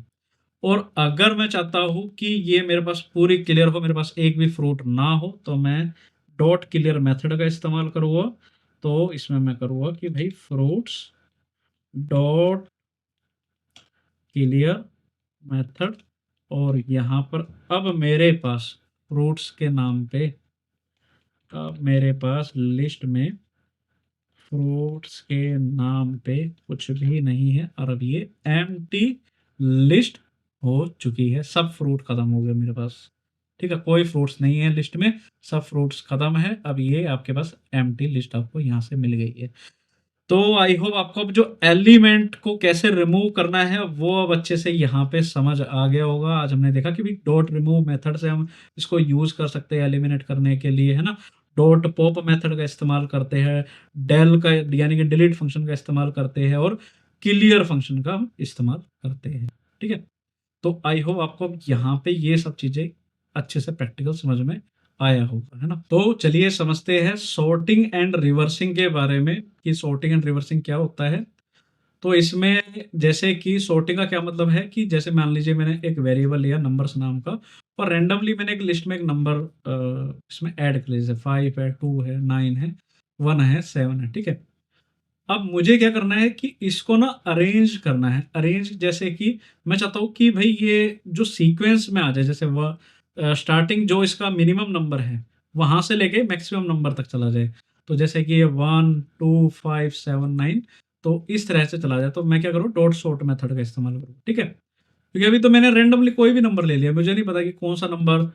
और अगर मैं चाहता हूँ कि ये मेरे पास पूरी क्लियर हो, मेरे पास एक भी फ्रूट ना हो, तो मैं डॉट क्लियर मेथड का इस्तेमाल करूँगा। तो इसमें मैं करूँगा कि भाई फ्रूट्स डॉट क्लियर मेथड, और यहाँ पर अब मेरे पास फ्रूट्स के नाम पे, अब मेरे पास लिस्ट में फ्रूट्स के नाम पे कुछ भी नहीं है, और अब ये एम्प्टी लिस्ट हो चुकी है, सब फ्रूट खत्म हो गए मेरे पास, ठीक है, कोई फ्रूट्स नहीं है लिस्ट में, सब फ्रूट्स खत्म है। अब ये आपके पास एम्प्टी लिस्ट आपको यहाँ से मिल गई है। तो आई होप आपको अब जो एलिमेंट को कैसे रिमूव करना है वो अब अच्छे से यहाँ पे समझ आ गया होगा। आज हमने देखा कि भी डॉट रिमूव मेथड से हम इसको यूज कर सकते हैं एलिमिनेट करने के लिए, है ना। डॉट पॉप मेथड का इस्तेमाल करते हैं, डेल का यानी कि डिलीट फंक्शन का इस्तेमाल करते हैं, और क्लियर फंक्शन का हम इस्तेमाल करते हैं, ठीक है। तो आई होप आपको अब यहाँ पे ये सब चीजें अच्छे से प्रैक्टिकल समझ में आया होगा, है ना। तो चलिए समझते हैं सॉर्टिंग एंड रिवर्सिंग के बारे में कि सॉर्टिंग एंड रिवर्सिंग क्या होता है। तो इसमें जैसे कि सॉर्टिंग का क्या मतलब है कि जैसे मान लीजिए मैंने एक वेरिएबल लिया नंबर्स नाम का, और रैंडमली मैंने एक लिस्ट में एक नंबर इसमें ऐड कर लिया, जैसे 5 है, 2 है, 9 है, 1 है, 7 है, ठीक है। अब मुझे क्या करना है कि इसको ना अरेंज करना है। अरेंज जैसे कि मैं चाहता हूँ कि भाई ये जो सीक्वेंस में आ जाए, जैसे वह स्टार्टिंग जो इसका मिनिमम नंबर है वहां से लेके मैक्सिमम नंबर तक चला जाए। तो जैसे कि ये 1 2 5 7 9, तो इस तरह से चला जाए। तो मैं क्या करूँ, डॉट सॉर्ट मेथड का इस्तेमाल करूँ, ठीक है। क्योंकि अभी तो मैंने रेंडमली कोई भी नंबर ले लिया, मुझे नहीं पता कि कौन सा नंबर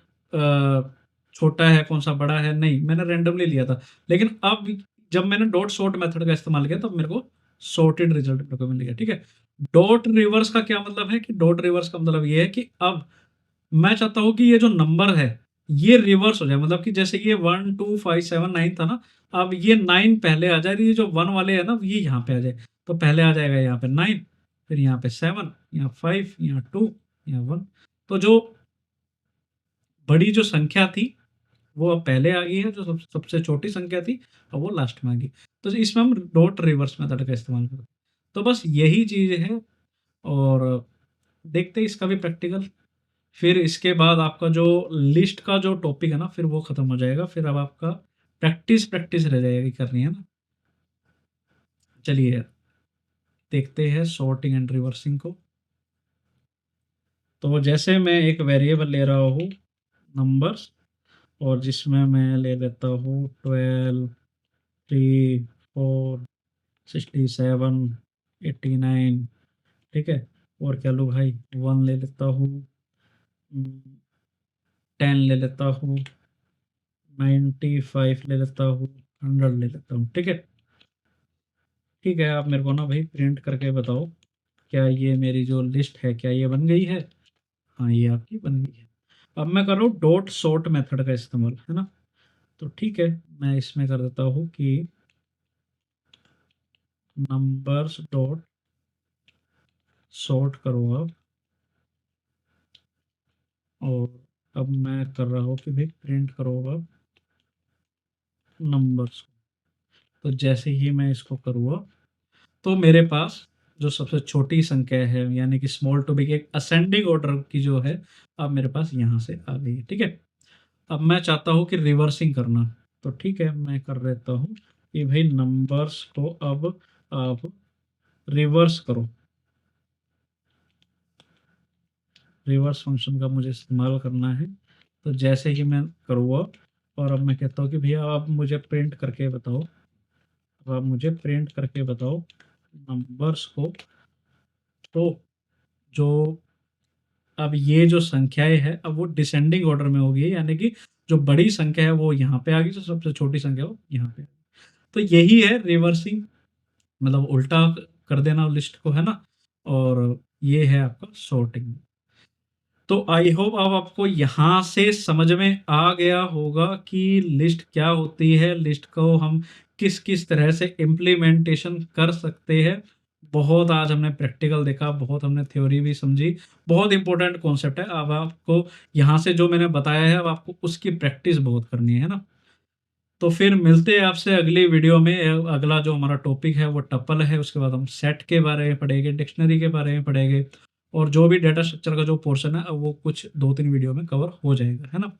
छोटा है कौन सा बड़ा है, नहीं, मैंने रेंडमली लिया था। लेकिन अब जब मैंने डॉट सॉर्ट मेथड का इस्तेमाल किया तब मेरे को सॉर्टेड रिजल्ट मेरे को मिल गया, ठीक है। डॉट रिवर्स का क्या मतलब है कि डॉट रिवर्स का मतलब ये है कि अब मैं चाहता हूँ कि ये जो नंबर है ये रिवर्स हो जाए, मतलब कि जैसे ये 1 2 5 7 9 था ना, अब ये 9 पहले आ जाए, ये जो 1 वाले है ना ये यहाँ पे आ जाए। तो पहले आ जाएगा यहाँ पे 9, फिर यहाँ पे 7, यहाँ 5, यहाँ 2, यहाँ 1। तो जो बड़ी जो संख्या थी वो अब पहले आ गई है, जो सबसे छोटी संख्या थी अब वो लास्ट में आ गई। तो इसमें हम डॉट रिवर्स मेथड का इस्तेमाल करते हैं। तो बस यही चीज़ है। और देखते हैं इसका भी प्रैक्टिकल। फिर इसके बाद आपका जो लिस्ट का जो टॉपिक है ना फिर वो खत्म हो जाएगा, फिर अब आपका प्रैक्टिस प्रैक्टिस रह जाएगी करनी, है ना। चलिए देखते हैं सॉर्टिंग एंड रिवर्सिंग को। तो जैसे मैं एक वेरिएबल ले रहा हूँ नंबर्स, और जिसमें मैं ले लेता हूँ 12 3 4 67 89, ठीक है। और क्या लूँ भाई, 1 ले लेता हूँ, 10 ले लेता हूँ, 95 ले लेता हूँ, 100 ले लेता हूँ, ठीक है। ठीक है, आप मेरे को ना भाई प्रिंट करके बताओ क्या ये मेरी जो लिस्ट है क्या ये बन गई है। हाँ, ये आपकी बन गई है। अब मैं कर रहा हूँ डॉट सॉर्ट मेथड का इस्तेमाल, है ना। तो ठीक है, मैं इसमें कर देता हूँ कि नंबर्स डॉट सॉर्ट करो अब, और अब मैं कर रहा हूँ कि भाई प्रिंट करो अब नंबर्स। तो जैसे ही मैं इसको करूँगा तो मेरे पास जो सबसे छोटी संख्या है यानी कि स्मॉल टू बिग एक असेंडिंग ऑर्डर की जो है अब मेरे पास यहाँ से आ गई है। ठीक है, अब मैं चाहता हूँ कि रिवर्सिंग करना, तो ठीक है मैं कर देता हूँ कि भाई नंबर्स को अब आप रिवर्स करो। रिवर्स फंक्शन का मुझे इस्तेमाल करना है। तो जैसे ही मैं करूँगा और अब मैं कहता हूँ कि भैया आप मुझे प्रिंट करके बताओ, अब आप मुझे प्रिंट करके बताओ नंबर्स को। तो जो अब ये जो संख्याएं हैं अब वो डिसेंडिंग ऑर्डर में होगी, यानी कि जो बड़ी संख्या है वो यहाँ पे आ गई, जो सबसे छोटी संख्या है वो यहाँ पे। तो यही है रिवर्सिंग, मतलब उल्टा कर देना लिस्ट को, है ना। और ये है आपका सॉर्टिंग। तो आई होप अब आपको यहाँ से समझ में आ गया होगा कि लिस्ट क्या होती है, लिस्ट को हम किस किस तरह से इम्प्लीमेंटेशन कर सकते हैं। बहुत आज हमने प्रैक्टिकल देखा, बहुत हमने थ्योरी भी समझी, बहुत इंपॉर्टेंट कॉन्सेप्ट है। अब आपको यहाँ से जो मैंने बताया है अब आपको उसकी प्रैक्टिस बहुत करनी है ना। तो फिर मिलते हैं आपसे अगली वीडियो में। अगला जो हमारा टॉपिक है वो टपल है, उसके बाद हम सेट के बारे में पढ़ेंगे, डिक्शनरी के बारे में पढ़ेंगे, और जो भी डेटा स्ट्रक्चर का जो पोर्शन है अब वो कुछ 2-3 वीडियो में कवर हो जाएगा, है ना।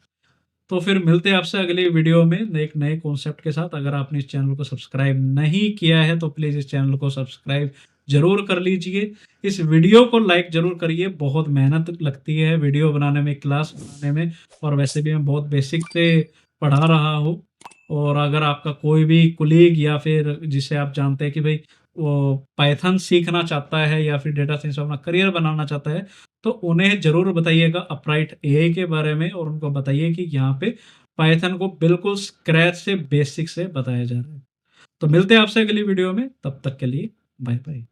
तो फिर मिलते हैं आपसे अगली वीडियो में एक नए कॉन्सेप्ट के साथ। अगर आपने इस चैनल को सब्सक्राइब नहीं किया है तो प्लीज़ इस चैनल को सब्सक्राइब जरूर कर लीजिए। इस वीडियो को लाइक जरूर करिए, बहुत मेहनत लगती है वीडियो बनाने में, क्लास बनाने में, और वैसे भी मैं बहुत बेसिक से पढ़ा रहा हूँ। और अगर आपका कोई भी कुलीग या फिर जिसे आप जानते हैं कि भाई वो पाइथन सीखना चाहता है या फिर डेटा साइंस में अपना करियर बनाना चाहता है, तो उन्हें ज़रूर बताइएगा अपराइट एआई के बारे में, और उनको बताइए कि यहाँ पे पाइथन को बिल्कुल स्क्रैच से बेसिक से बताया जा रहा है। तो मिलते हैं आपसे अगली वीडियो में, तब तक के लिए बाय बाय।